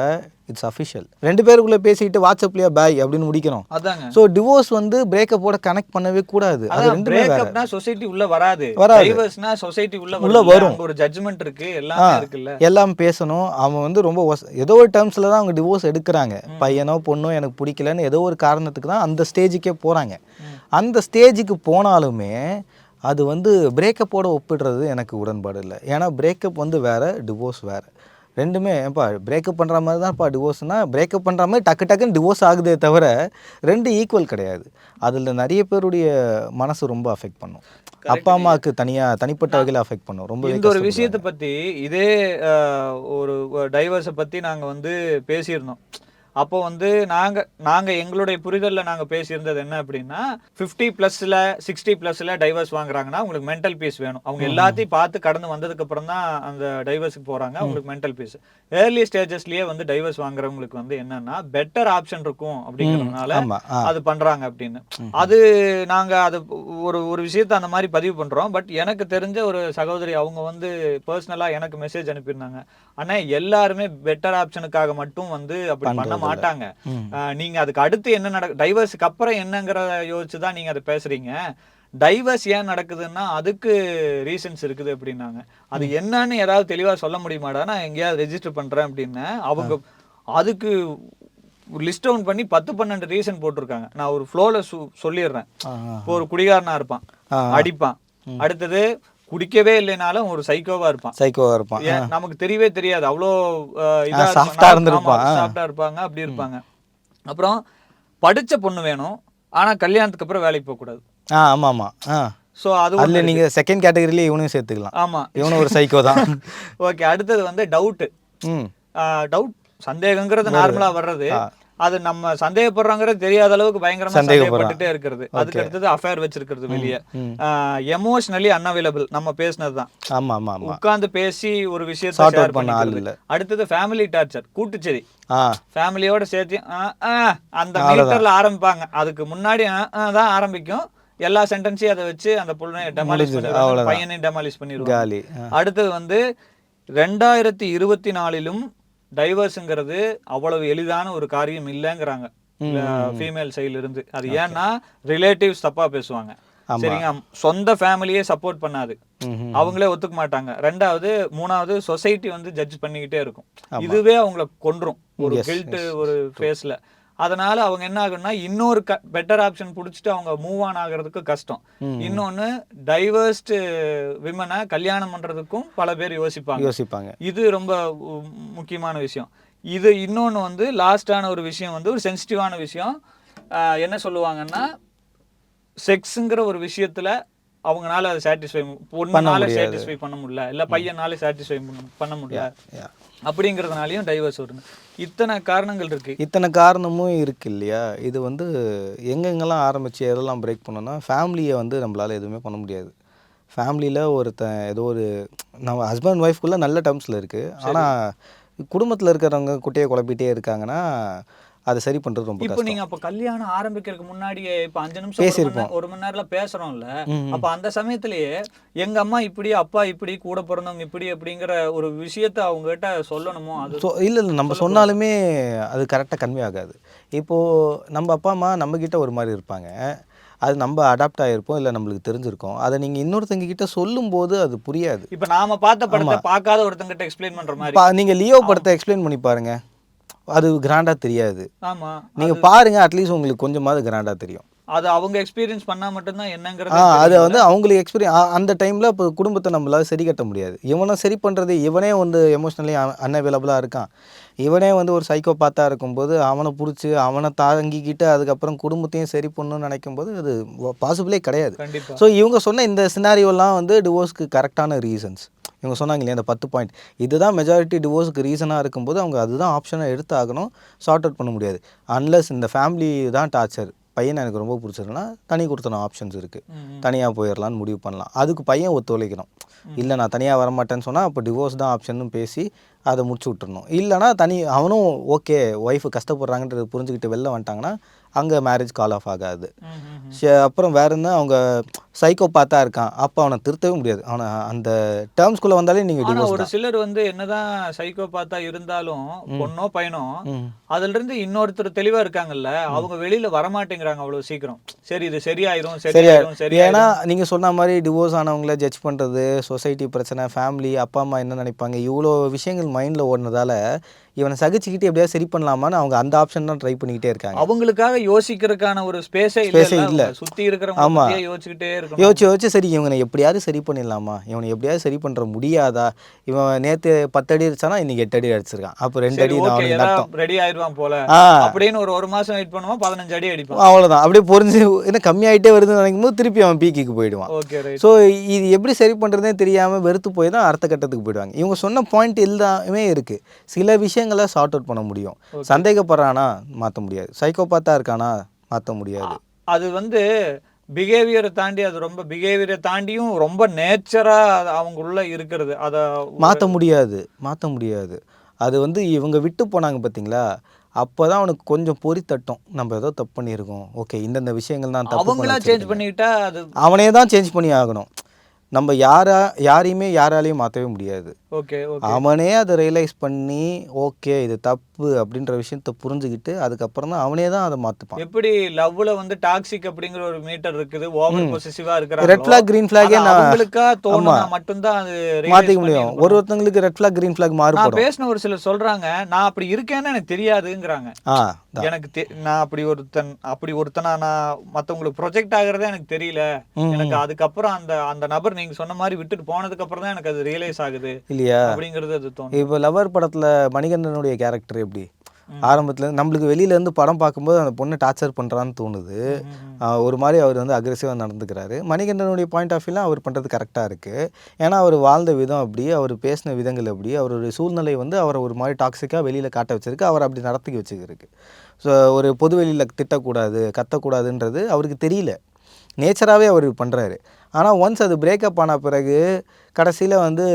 இட்ஸ் அஃபிஷியல். 2 பேருக்குள்ளே பேசிக்கிட்டு வாட்ஸ்அப்லேயே பாய் அப்படின்னு முடிக்கணும். அதாங்க. ஸோ டிவோர்ஸ் வந்து பிரேக்கப்போட கனெக்ட் பண்ணவே கூடாது. அது ரெண்டுமே வேற. பிரேக்கப்னா சொசைட்டி உள்ள வராது. வராது. டைவர்ஸ்னா சொசைட்டி உள்ள வரும். வரும். அங்க ஒரு ஜட்ஜ்மென்ட் இருக்கு, எல்லாமே இருக்குல்ல. எல்லாம் பேசணும். அவன் வந்து ரொம்ப ஏதோ ஒரு டேர்ம்ஸில் தான் அவங்க டிவோர்ஸ் எடுக்கிறாங்க. பையனோ பொண்ணோ எனக்கு பிடிக்கலன்னு ஏதோ ஒரு காரணத்துக்கு தான் அந்த ஸ்டேஜுக்கே போகிறாங்க. அந்த ஸ்டேஜுக்கு போனாலுமே அது வந்து பிரேக்கப்போட ஒப்பிடுறது எனக்கு உடன்பாடு இல்லை. ஏன்னா பிரேக்கப் வந்து வேறு, டிவோர்ஸ் வேறு. ரெண்டுமே இப்போ பிரேக்கப் பண்ணுற மாதிரி தான்ப்பா டிவோர்ஸ்னால், பிரேக்கப் பண்ணுற மாதிரி டக்குன்னு டிவோர்ஸ் ஆகுதே தவிர 2 ஈக்குவல் கிடையாது. அதில் நிறைய பேருடைய மனசு ரொம்ப அஃபெக்ட் பண்ணும். அப்பா அம்மாவுக்கு தனிப்பட்ட வகையில் அஃபெக்ட் பண்ணும். ரொம்ப இந்த ஒரு விஷயத்தை பற்றி இதே ஒரு டைவர்ஸை பற்றி நாங்கள் வந்து பேசியிருந்தோம். அப்போ வந்து நாங்கள் எங்களுடைய புரிதலில் நாங்கள் பேசியிருந்தது என்ன அப்படின்னா, 50+ல 60+ல டைவர்ஸ் வாங்குறாங்கன்னா உங்களுக்கு மென்டல் பீஸ் வேணும். அவங்க எல்லாத்தையும் பார்த்து கடந்து வந்ததுக்கு அப்புறம் தான் அந்த டைவர்ஸுக்கு போகிறாங்க. அவங்களுக்கு மென்டல் பீஸ். ஏர்லி ஸ்டேஜஸ்லேயே வந்து டைவர்ஸ் வாங்குறவங்களுக்கு வந்து என்னன்னா பெட்டர் ஆப்ஷன் இருக்கும் அப்படிங்கிறதுனால அது பண்ணுறாங்க அப்படின்னு. அது நாங்கள் அது ஒரு விஷயத்தை அந்த மாதிரி பதிவு பண்ணுறோம். பட் எனக்கு தெரிஞ்ச ஒரு சகோதரி அவங்க வந்து பர்சனலாக எனக்கு மெசேஜ் அனுப்பியிருந்தாங்க. ஆனால் எல்லாருமே பெட்டர் ஆப்ஷனுக்காக மட்டும் வந்து அப்படி பண்ண மாட்டாங்க. நீங்க அதுக்கு அடுத்து என்ன டைவர்ஸுக்கு அப்புறம் என்னங்கறத யோசிச்சுதான் நீங்க அதை பேசுறீங்க. டைவர்ஸ் ஏன் நடக்குதுன்னா அதுக்கு ரீசன்ஸ் இருக்குது அப்படின்னாங்க. அது என்னன்னு ஏதாவது தெளிவா சொல்ல முடியுமாடா, நான் எங்கேயாவது ரெஜிஸ்டர் பண்றேன் அப்படின்னு. அவங்க அதுக்கு லிஸ்ட் டவுன் பண்ணி 10-12 ரீசன் போட்டிருக்காங்க. நான் ஒரு ஃப்ளோல சொல்லிடுறேன். இப்போ ஒரு குடிகாரனா இருப்பான், அடிப்பான். அடுத்தது குடிக்கவே இல்லைனாலும் ஒரு சைக்கோவா இருப்பான். நமக்கு தெரியவே தெரியாது, அவ்வளோ சாஃப்டா இருப்பாங்க, அப்படி இருப்பாங்க. அப்புறம் படிச்ச பொண்ணு வேணும், ஆனா கல்யாணத்துக்கு அப்புறம் வேலைக்கு போக கூடாது. ஆமா. சோ அது நீங்க செகண்ட் கேட்டகரியில இவனையும் சேர்த்துக்கலாம். ஆமா, இவனும் ஒரு சைக்கோ தான். ஓகே. அடுத்தது வந்து டவுட் சந்தேகங்கிறது நார்மலா வர்றது. அது நம்ம சந்தேகப்படுறாங்கிறது தெரியாத அளவுக்கு பயங்கரமா சந்தேகப்பட்டுட்டே இருக்கிறது. அதுக்கு அடுத்தது அஃபேர் வச்சிருக்கிறது வெளியே. எமோஷனலி அன்அவைலபிள், நம்ம பேசினதுதான். உட்கார்ந்து பேசி ஒரு விஷயத்தை ஷேர் பண்ணிக்கிறது. அடுத்தது ஃபேமிலி டார்ச்சர், கூட்டுச்சேரி. ஃபேமிலியோட சேர்த்து அந்த மீட்டர்ல ஆரம்பிப்பாங்க. அதுக்கு முன்னாடி தான் ஆரம்பிக்கும். எல்லா சென்டென்ஸையும் அதை வச்சு அந்த பொண்ணை டெமாலிஷ் பண்ணிடுவாங்க, பையனையும் டெமாலிஷ் பண்ணிடுவாங்க. அடுத்தது வந்து 2024 டைவர்ஸுங்கிறது அவ்வளவு எளிதான ஒரு காரியம் இல்லைங்கிறாங்க ஃபீமேல் சைடுல இருந்து. அது ஏன்னா ரிலேட்டிவ்ஸ் தப்பா பேசுவாங்க, சரிங்க. சொந்த ஃபேமிலியே சப்போர்ட் பண்ணாது, அவங்களே ஒத்துக்க மாட்டாங்க. மூணாவது சொசைட்டி வந்து ஜட்ஜ் பண்ணிக்கிட்டே இருக்கும். இதுவே அவங்கள கொன்றும், ஒரு கில்ட் ஒரு ஃபேஸ்ல. அதனால அவங்க என்ன ஆகும்னா இன்னொரு பெட்டர் ஆப்ஷன் புடிச்சிட்டு அவங்க மூவ் ஆன் ஆகிறதுக்கு கஷ்டம். இன்னொன்னு டைவர்ஸ்டு விமனை கல்யாணம் பண்றதுக்கும் பல பேர் யோசிப்பாங்க. இது ரொம்ப முக்கியமான விஷயம். இது இன்னொன்னு வந்து லாஸ்டான ஒரு விஷயம் வந்து ஒரு சென்சிட்டிவான விஷயம். என்ன சொல்லுவாங்கன்னா, செக்ஸுங்கிற ஒரு விஷயத்துல அவங்களால அதை பொண்ணால சாட்டிஸ்ஃபை பண்ண முடியல, இல்ல பையனால சாட்டிஸ்ஃபை பண்ண முடியல, அப்படிங்கிறதுனாலையும் டைவர்ஸ் வருது. இத்தனை காரணங்கள் இருக்கு. இத்தனை காரணமும் இருக்கு இல்லையா? இது வந்து எங்கெங்கெல்லாம் ஆரம்பிச்சு எதெல்லாம் பிரேக் பண்ணோன்னா, ஃபேமிலியை வந்து நம்மளால எதுவுமே பண்ண முடியாது. ஃபேமிலியில் ஏதோ ஒரு நம்ம ஹஸ்பண்ட் ஒய்ஃப்குள்ளே நல்ல டேர்ம்ஸில் இருக்குது. ஆனால் குடும்பத்தில் இருக்கிறவங்க குட்டையை குழப்பிட்டே இருக்காங்கன்னா அதை சரி பண்ணுறது ரொம்ப கஷ்டம். இப்போ நீங்கள் அப்போ கல்யாணம் ஆரம்பிக்கிறதுக்கு முன்னாடியே இப்போ 5 நிமிஷம் பேசியிருப்போம், 1 மணி நேரத்தில் பேசுகிறோம்ல. அப்போ அந்த சமயத்திலேயே எங்கள் அம்மா இப்படி, அப்பா இப்படி, கூட பிறந்தவங்க இப்படி அப்படிங்கிற ஒரு விஷயத்த அவங்ககிட்ட சொல்லணுமோ? அது இல்லை, நம்ம சொன்னாலுமே அது கரெக்டாக கன்வே ஆகாது. இப்போது நம்ம அப்பா அம்மா நம்மக்கிட்ட ஒரு மாதிரி இருப்பாங்க, அது நம்ம அடாப்ட் ஆகிருப்போம், இல்லை நம்மளுக்கு தெரிஞ்சிருக்கோம். அதை நீங்கள் இன்னொருத்தங்க கிட்ட சொல்லும்போது அது புரியாது. இப்போ நாம பார்த்த படத்தை பார்க்காத ஒருத்தங்கிட்ட எக்ஸ்பிளைன் பண்ணுற மாதிரி நீங்கள் லியோ படத்தை எக்ஸ்பிளைன் பண்ணி பாருங்க, அது கிராண்டா தெரியாது. ஆமா, நீங்க பாருங்க, அட்லீஸ்ட் உங்களுக்கு கொஞ்சமாவது கிராண்டா தெரியும். அது அவங்க எக்ஸ்பீரியன்ஸ் பண்ணா மட்டும்தான் என்னங்கிறது. அது வந்து அவங்களுக்கு எக்ஸ்பீரியன்ஸ் அந்த டைம்ல இப்போ குடும்பத்தை நம்மளால சரி கட்ட முடியாது. இவனை சரி பண்றது, இவனே வந்து எமோஷனலி அன்அவைலபிளா இருக்கான், இவனே வந்து ஒரு சைக்கோ பார்த்தா இருக்கும்போது அவனை பிடிச்சி அவனை தாங்கிக்கிட்டு அதுக்கப்புறம் குடும்பத்தையும் சரி பண்ணணும்னு நினைக்கும் போது அது பாசிபிளே கிடையாது. ஸோ இவங்க சொன்ன இந்த சினாரியோலாம் வந்து டிவோர்ஸ்க்கு கரெக்டான ரீசன்ஸ். இவங்க சொன்னாங்க இல்லையா, அந்த 10 பாயிண்ட், இதுதான் மெஜாரிட்டி டிவோர்ஸுக்கு ரீசனாக இருக்கும்போது அவங்க அதுதான் ஆப்ஷனை எடுத்து ஆகணும், சார்ட் அவுட் பண்ண முடியாது. அன்லஸ் இந்த ஃபேமிலி தான் டார்ச்சர், பையனை எனக்கு ரொம்ப பிடிச்சிருக்குன்னா தனி கொடுத்தன ஆப்ஷன்ஸ் இருக்குது. தனியாக போயிடலான்னு முடிவு பண்ணலாம். அதுக்கு பையன் ஒத்துழைக்கணும். இல்லை நான் தனியாக வரமாட்டேன்னு சொன்னால் அப்போ டிவோர்ஸ் தான் ஆப்ஷன்னு பேசி அதை முடிச்சு விட்டுறணும். இல்லைனா அவனும் ஓகே ஒய்ஃபு கஷ்டப்படுறாங்கன்றது புரிஞ்சுக்கிட்டு வெளில வந்துட்டாங்கன்னா அங்கே மேரேஜ் கால் ஆஃப் ஆகாது. அப்புறம் வேற என்ன, அவங்க சைக்கோபாத்தா இருக்கான், அப்போ அவனை திருத்தவே முடியாது. அவனை அந்த டேர்ம்ஸ்குள்ளே வந்தாலே நீங்கள் டிவோர்ஸ். ஒரு சிலர் வந்து என்னதான் சைக்கோபாத்தா இருந்தாலும் பொண்ணோ பையனோ அதுல இருந்து இன்னொருத்தர் தெளிவா இருக்காங்கல்ல, அவங்க வெளியில வரமாட்டேங்கிறாங்க அவ்வளவு சீக்கிரம். சரி இது சரியாயிரும். ஏன்னா நீங்க சொன்ன மாதிரி டிவோர்ஸ் ஆனவங்கள ஜட்ஜ் பண்றது, சொசைட்டி பிரச்சனை, ஃபேமிலி, அப்பா அம்மா என்ன நினைப்பாங்க, இவ்வளோ விஷயங்கள் மைண்ட்ல ஓடுனதால இவனை சகிச்சுக்கிட்டு எப்படியாவது சரி பண்ணலாமான்னு அவங்க அந்த ஆப்ஷன் தான் ட்ரை பண்ணிக்கிட்டே இருக்காங்க. அவங்களுக்காக யோசிக்கிறதுக்கான ஒரு ஸ்பேஸே இல்ல. சுத்தி இருக்கிறவங்க யோசிச்சுக்கிட்டே இருக்கணும். யோசிச்சு சரி இவனை எப்படியாவது சரி பண்ணிடலாமா, இவனை எப்படியாவது சரி பண்ற முடியாதா, இவன் நேத்து 10 அடி அடிச்சானா இன்னைக்கு 8 அடி அடிச்சிருக்கான், அப்போ 2 அடி ரெடி ஆயிடுவான் போல அப்படின்னு ஒரு மாசம் வெயிட் பண்ணுவான், 15 அடி அடிப்பான், அவ்வளவுதான். அப்படியே பொறிஞ்சு என்ன கம்மியாயிட்டே வருதுன்னு நினைக்கும் போது திருப்பி அவன் பீக்கிக்கு போயிடுவான். ஸோ இது எப்படி சரி பண்றதே தெரியாம வெறுத்து போய் தான் அடுத்த கட்டத்துக்கு போயிடுவாங்க. இவங்க சொன்ன பாயிண்ட் எல்லாமே இருக்கு. சில விஷயங்களை சார்ட் அவுட் பண்ண முடியும். சந்தேகப்படுறானா மாற்ற முடியாது, சைக்கோபாத்தா இருக்கானா மாற்ற முடியாது. அது வந்து பிஹேவியரை தாண்டி, அது ரொம்ப பிஹேவியரை தாண்டியும் ரொம்ப நேச்சரா அவங்க உள்ள இருக்கிறது, அதை மாற்ற முடியாது. அது வந்து இவங்க விட்டு போனாங்க பார்த்தீங்களா, அப்போ தான் அவனுக்கு கொஞ்சம் பொறி தட்டும், நம்ம ஏதோ தப்பு பண்ணியிருக்கோம், ஓகே இந்தந்த விஷயங்கள் தான் தப்பு. அவங்களா சேஞ்ச் பண்ணிக்கிட்டா அது அவனே தான் சேஞ்ச் பண்ணி ஆகணும். நம்ம யாரையுமே யாராலையும் மாற்றவே முடியாது. அவனே அதை ரியலைஸ் பண்ணி ஓகே இது தப்பு அப்படின்ற விஷயத்த புரிஞ்சுக்கிட்டு அதுக்கப்புறம் தான் அவனே தான் அதை மாற்றுப்பான். எப்படி லவ்ல வந்து டாக்ஸிக் அப்படிங்கிற ஒரு மீட்டர் இருக்குது, ஓவர் பொசசிவா இருக்கிறாங்க, ரெட் ஃபிளாக் கிரீன் ஃபிளாகே அவங்களுக்கா தோணுனா மட்டும்தான் அது மாத்திக்க முடியும். ஒருத்தங்களுக்கு ரெட் ஃபிளாக் கிரீன் ஃபிளாக் மாறுபடும். நான் பேசின ஒரு சிலர் சொல்றாங்க, நான் அப்படி இருக்கேன்னு எனக்கு தெரியாதுங்கிறாங்க. எனக்கு நான் அப்படி ஒருத்தனா நான் மத்தவங்களுக்கு ப்ரொஜெக்ட் ஆகுறதே எனக்கு தெரியல, எனக்கு அதுக்கப்புறம் அந்த நபர் நீங்க சொன்ன மாதிரி விட்டுட்டு போனதுக்கு அப்புறம் தான் எனக்கு அது ரியலைஸ் ஆகுது இல்லையா அப்படிங்கிறது அது தோணும். இப்போ லவர் படத்துல மணிகண்டனுடைய கேரக்டர் எப்படி ஆரம்பத்துல நம்மளுக்கு வெளியில இருந்து படம் பார்க்கும்போது அந்த பொண்ணை டார்ச்சர் பண்றான்னு தோணுது, ஒரு மாதிரி அவர் வந்து அக்ரெசிவா நடந்துக்கிறாரு. மணிகண்டனுடைய பாயிண்ட் ஆஃப் வியூல அவர் பண்றது கரெக்டா இருக்கு. ஏன்னா அவர் வாழ்ந்த விதம் அப்படி, அவர் பேசின விதங்கள் அப்படி, அவருடைய சூழ்நிலை வந்து அவரை ஒரு மாதிரி டாக்ஸிக்கா வெளியில காட்ட வச்சிருக்கு, அவர் அப்படி நடத்தி வச்சுருக்கு. ஸோ ஒரு பொது வெளியில திட்டக்கூடாது கத்தக்கூடாதுன்றது அவருக்கு தெரியல, நேச்சராகவே அவர் பண்ணுறாரு. ஆனால் ஒன்ஸ் அது பிரேக்கப் ஆன பிறகு கடைசியில் வந்து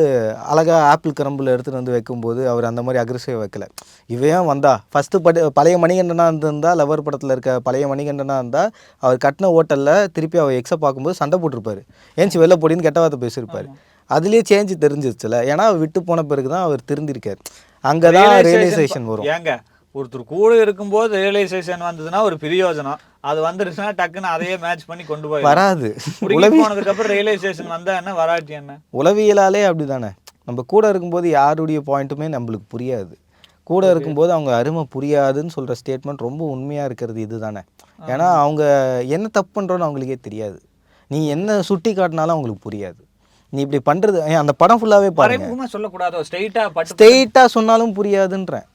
அழகாக ஆப்பிள் கிரம்பில் எடுத்துகிட்டு வந்து வைக்கும்போது அவர் அந்த மாதிரி அக்ரெசிவாக வைக்கல. இவையும் வந்தா ஃபஸ்ட்டு பழைய மணிகண்டனாக இருந்திருந்தால், லவர் படத்தில் இருக்க பழைய மணிகண்டனாக இருந்தால் அவர் கட்டின ஹோட்டலில் திருப்பி அவர் எக்ஸை பார்க்கும்போது சண்டை போட்டிருப்பார், ஏஞ்சி வெளில போடின்னு கெட்ட வார்த்தை பேசியிருப்பார். அதுலேயே சேஞ்சு தெரிஞ்சிருச்சுல, ஏன்னா விட்டு போன பிறகு தான் அவர் திருந்திருக்கார். அங்கே தான் ரியலைசேஷன் வரும். ஏங்க ஒருத்தர் கூட இருக்கும்போது ரியலைசேஷன் வந்ததுன்னா ஒரு பிரயோஜனம், அது வந்துருச்சுன்னா டக்குன்னு அதையே மேட்ச் பண்ணி கொண்டு போய் வராது. போனதுக்கு அப்புறம் ரியலைசேஷன் வந்தா என்ன, வராட்டி என்ன? உளவியலாலே அப்படிதானே, நம்ம கூட இருக்கும்போது யாருடைய பாயிண்ட்டுமே நம்மளுக்கு புரியாது, கூட இருக்கும்போது அவங்க அருமை புரியாதுன்னு சொல்கிற ஸ்டேட்மெண்ட் ரொம்ப உண்மையாக இருக்கிறது இதுதானே. ஏன்னா அவங்க என்ன தப்பு பண்ணுறோன்னு அவங்களுக்கே தெரியாது, நீ என்ன சுட்டி காட்டினாலும் அவங்களுக்கு புரியாது. நீ இப்படி பண்ணுறது அந்த படம் ஃபுல்லாகவே பாருங்க, சொல்லக்கூடாதோ ஸ்ட்ரெயிட்டாக சொன்னாலும் புரியாதுன்றேன்.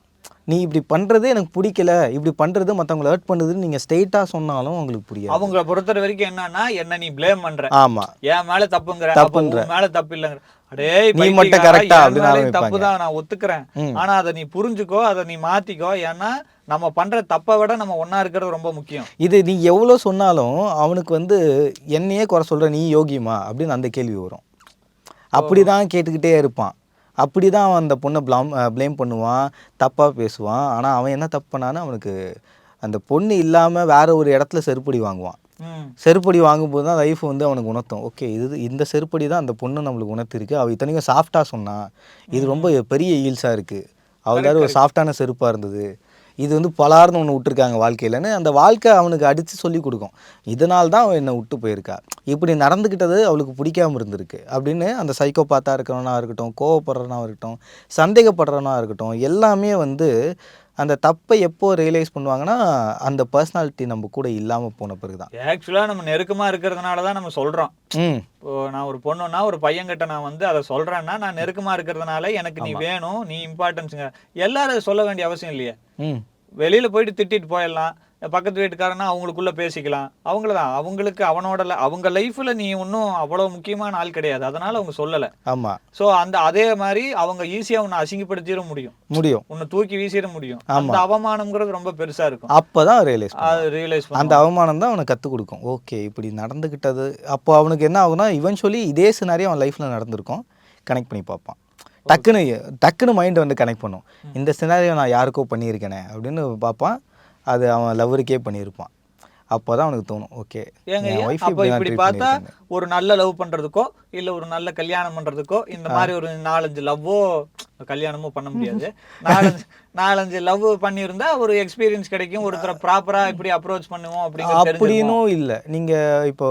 நீ இப்படி பண்ணுறது எனக்கு பிடிக்கல, இப்படி பண்ணுறது மற்றவங்களை ஹர்ட் பண்ணுதுன்னு நீங்கள் ஸ்ட்ரெயிட்டாக சொன்னாலும் அவங்களுக்கு புரியாது. அவங்கள பொறுத்த வரைக்கும் என்னன்னா, என்ன நீ ப்ளேம் பண்ற, ஆமா என் மேல தப்புங்கிற, மேல தப்பு இல்லைங்கிற, அடே நீ மட்டும் கரெக்டா தப்பு தான் நான் ஒத்துக்கிறேன், ஆனா அதை நீ புரிஞ்சுக்கோ, அதை நீ மாத்திக்கோ, ஏன்னா நம்ம பண்ற தப்பை விட நம்ம ஒன்னா இருக்கிறது ரொம்ப முக்கியம். இது நீ எவ்வளோ சொன்னாலும் அவனுக்கு வந்து என்னையே குறை சொல்ற, நீ யோகியமா அப்படின்னு அந்த கேள்வி வரும். அப்படிதான் கேட்டுக்கிட்டே இருப்பான். அப்படி தான் அவன் அந்த பொண்ணை ப்ளேம் பண்ணுவான், தப்பாக பேசுவான். ஆனால் அவன் என்ன தப்பு பண்ணான்னு அவனுக்கு அந்த பொண்ணு இல்லாமல் வேற ஒரு இடத்துல செருப்படி வாங்குவான். செருப்படி வாங்கும்போது தான் லைஃப் வந்து அவனுக்கு உணர்த்தும், ஓகே இந்த செருப்படி தான் அந்த பொண்ணு நம்மளுக்கு உணர்த்திருக்கு. அவள் இத்தனைக்கும் சாஃப்டாக சொன்னான், இது ரொம்ப பெரிய ஈல்ஸாக இருக்குது, அவள் ஒரு சாஃப்டான செருப்பாக இருந்தது, இது வந்து பலார்னு ஒன்று விட்டுருக்காங்க வாழ்க்கையிலன்னு அந்த வாழ்க்கை அவனுக்கு அடித்து சொல்லி கொடுக்கும். இதனால் தான் அவன் என்னை விட்டு போயிருக்கா, இப்படி நடந்துக்கிட்டது அவளுக்கு பிடிக்காமல் இருந்திருக்கு அப்படின்னு அந்த சைக்கோபாத்தாக இருக்கிறவனா இருக்கட்டும், கோவப்படுறவனா இருக்கட்டும், சந்தேகப்படுறவனா இருக்கட்டும், எல்லாமே வந்து அந்த தப்பை எப்போ ரியலைஸ் பண்ணுவாங்கன்னா அந்த பர்சனாலிட்டி நம்ம கூட இல்லாமல் போன பிறகு தான். ஆக்சுவலாக நம்ம நெருக்கமாக இருக்கிறதுனால தான் நம்ம சொல்கிறோம். இப்போ நான் ஒரு பொண்ணுன்னா ஒரு பையன்கிட்ட நான் வந்து அதை சொல்கிறேன்னா, நான் நெருக்கமாக இருக்கிறதுனால எனக்கு நீ வேணும், நீ இம்பார்ட்டன்ஸுங்க, எல்லாரும் சொல்ல வேண்டிய அவசியம் இல்லையே. வெளியில போயிட்டு திட்டிட்டு போயிடலாம், பக்கத்து வீட்டுக்காரனா அவங்களுக்குள்ள பேசிக்கலாம், அவங்களதான் அவங்களுக்கு அவனோட அவங்க லைஃப்ல நீ ஒன்றும் அவ்வளவு முக்கியமான ஆள் கிடையாது, அதனால அவங்க சொல்லலை. ஆமா. ஸோ அதே மாதிரி அவங்க ஈஸியா உன்னை அசிங்கப்படுத்திட முடியும், உன்னை தூக்கி வீசிட முடியும். அந்த அவமானம்ங்கிறது ரொம்ப பெருசா இருக்கும். அப்பதான் ரியலைஸ் அந்த பண்ணுவான். அவமானம் தான் அவனுக்கு கற்றுக் கொடுக்கும். ஓகே இப்படி நடந்துக்கிட்டது. அப்போ அவனுக்கு என்ன ஆகுனா இவென்ச்சுவலி இதே சினாரியோ அவன் லைஃப்பில் நடந்திருக்கும். கனெக்ட் பண்ணி பார்ப்பான். டக்குன்னு மைண்ட் வந்து கனெக்ட் பண்ணும். இந்த சினாரியோ நான் யாருக்கோ பண்ணியிருக்கேனே அப்படின்னு பார்ப்பான். அது அவன் லவ்வருக்கே பண்ணியிருப்பான். அப்போ தான் அவனுக்கு தோணும், ஓகே அப்போ இப்படி பார்த்தா ஒரு நல்ல லவ் பண்றதுக்கோ இல்ல ஒரு நல்ல கல்யாணம் பண்றதுக்கோ இந்த மாதிரி ஒரு 4-5 லவ்வோ கல்யாணமோ பண்ண முடியாது. 4-5 லவ் பண்ணியிருந்தா ஒரு எக்ஸ்பீரியன்ஸ் கிடைக்கும், ஒருத்தரை ப்ராப்பரா இப்படி அப்ரோச் பண்ணுவோம் அப்படின்னும் இல்லை. நீங்கள் இப்போ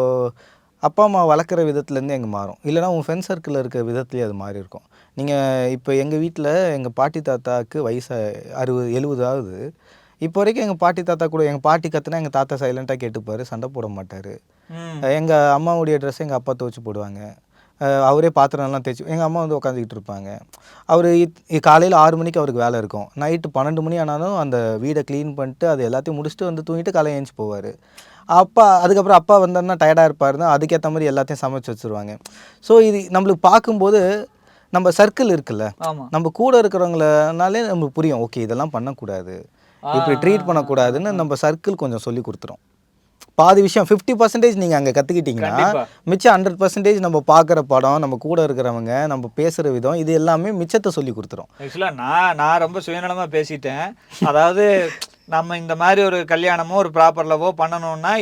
அப்பா அம்மா வளர்க்குற விதத்துலேருந்து எங்கே மாறும், இல்லைனா உங்கள் ஃப்ரெண்ட் சர்க்கிளில் இருக்கிற விதத்துலேயே அது மாறி இருக்கும். நீங்கள் இப்போ எங்கள் வீட்டில் எங்கள் பாட்டி தாத்தாவுக்கு வயசு 60-70 ஆகுது. இப்போ வரைக்கும் எங்கள் பாட்டி தாத்தா கூட எங்கள் பாட்டி கற்றுனா எங்கள் தாத்தா சைலண்ட்டாக கேட்டுப்பார், சண்டை போட மாட்டார். எங்கள் அம்மாவுடைய ட்ரெஸ்ஸை எங்கள் அப்பா துவச்சி போடுவாங்க. அவரே பாத்திரம்லாம் தேய்ச்சி எங்கள் அம்மா வந்து உட்காந்துக்கிட்டு இருப்பாங்க. அவர் காலையில் 6 மணிக்கு அவருக்கு வேலை இருக்கும். நைட்டு 12 மணி ஆனாலும் அந்த வீடை க்ளீன் பண்ணிட்டு அது எல்லாத்தையும் முடிச்சுட்டு வந்து தூங்கிட்டு காலையில் ஏஞ்சி போவார். அதுக்கப்புறம் அப்பா வந்தாருன்னா டயர்டாக இருப்பாருன்னா அதுக்கேற்ற மாதிரி எல்லாத்தையும் சமைச்சு வச்சுருவாங்க. ஸோ இது நம்மளுக்கு பார்க்கும்போது நம்ம சர்க்கிள் இருக்குல்ல, நம்ம கூட இருக்கிறவங்களனாலே நம்மளுக்கு புரியும், ஓகே இதெல்லாம் பண்ணக்கூடாது, இப்படி ட்ரீட் பண்ணக்கூடாதுன்னு நம்ம சர்க்கிள் கொஞ்சம் சொல்லி கொடுத்துரும். பாதி விஷயம் 50% நீங்கள் அங்கே கற்றுக்கிட்டிங்கன்னா மிச்சம் 100% நம்ம பார்க்குற படம், நம்ம கூட இருக்கிறவங்க, நம்ம பேசுகிற விதம், இது எல்லாமே மிச்சத்தை சொல்லி கொடுத்துரும். ஆக்சுவலாக நான் ரொம்ப சுயநலமாக பேசிட்டேன். அதாவது நம்ம இந்த மாதிரி ஒரு கல்யாணமோ ஒரு ப்ராப்பர் லவ்வோ பண்ணணும்னா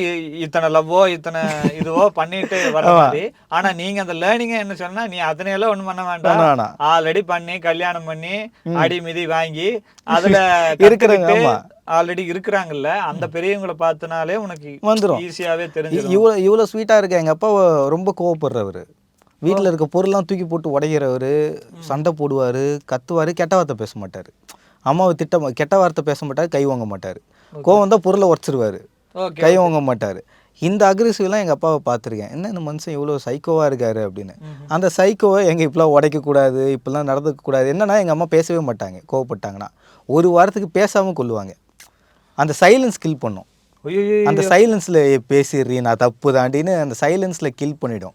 இத்தனை லவ்வோ இத்தனை இதுவோ பண்ணிட்டு வர மாதிரி. ஆனா நீங்க அந்த லேர்னிங்க என்ன சொன்னா, நீ அதனையெல்லாம் ஒண்ணும் பண்ண வேண்டாம், ஆல்ரெடி பண்ணி கல்யாணம் பண்ணி அடி மிதி வாங்கி அதுல இருக்கிறவங்க ஆல்ரெடி இருக்கிறாங்கல்ல, அந்த பெரியவங்களை பார்த்தனாலே உனக்கு வந்துடும், ஈஸியாவே தெரிஞ்சு. இவ்வளோ ஸ்வீட்டாக இருக்க எங்கள் அப்பா ரொம்ப கோவப்படுறவர், வீட்டில் இருக்க பொருள்லாம் தூக்கி போட்டு உடைகிறவர், சண்டை போடுவார், கத்துவார், கெட்ட வார்த்தை பேச மாட்டார். அம்மாவை கெட்ட வார்த்தை பேச மாட்டார், கை வாங்க மாட்டார். கோவம் தான் பொருளை உடச்சிருவார், கை வாங்க மாட்டார். இந்த அக்ரெசிவ்லாம் எங்கள் அப்பாவை பார்த்துருக்கேன். என்ன இந்த மனுஷன் இவ்வளோ சைக்கோவாக இருக்காரு அப்படின்னு. அந்த சைக்கோவை இப்படிலாம் உடைக்கக்கூடாது, இப்படிலாம் நடந்துக்கக்கூடாது. என்னன்னா எங்கள் அம்மா பேசவே மாட்டாங்க. கோவப்பட்டாங்கன்னா 1 வாரத்துக்கு பேசாமல் கொள்ளுவாங்க. அந்த சைலன்ஸ் கில் பண்ணும். அந்த சைலன்ஸில் பேசிடுறீ நான் தப்பு தாண்டின்னு அந்த சைலன்ஸில் கில் பண்ணிடும்.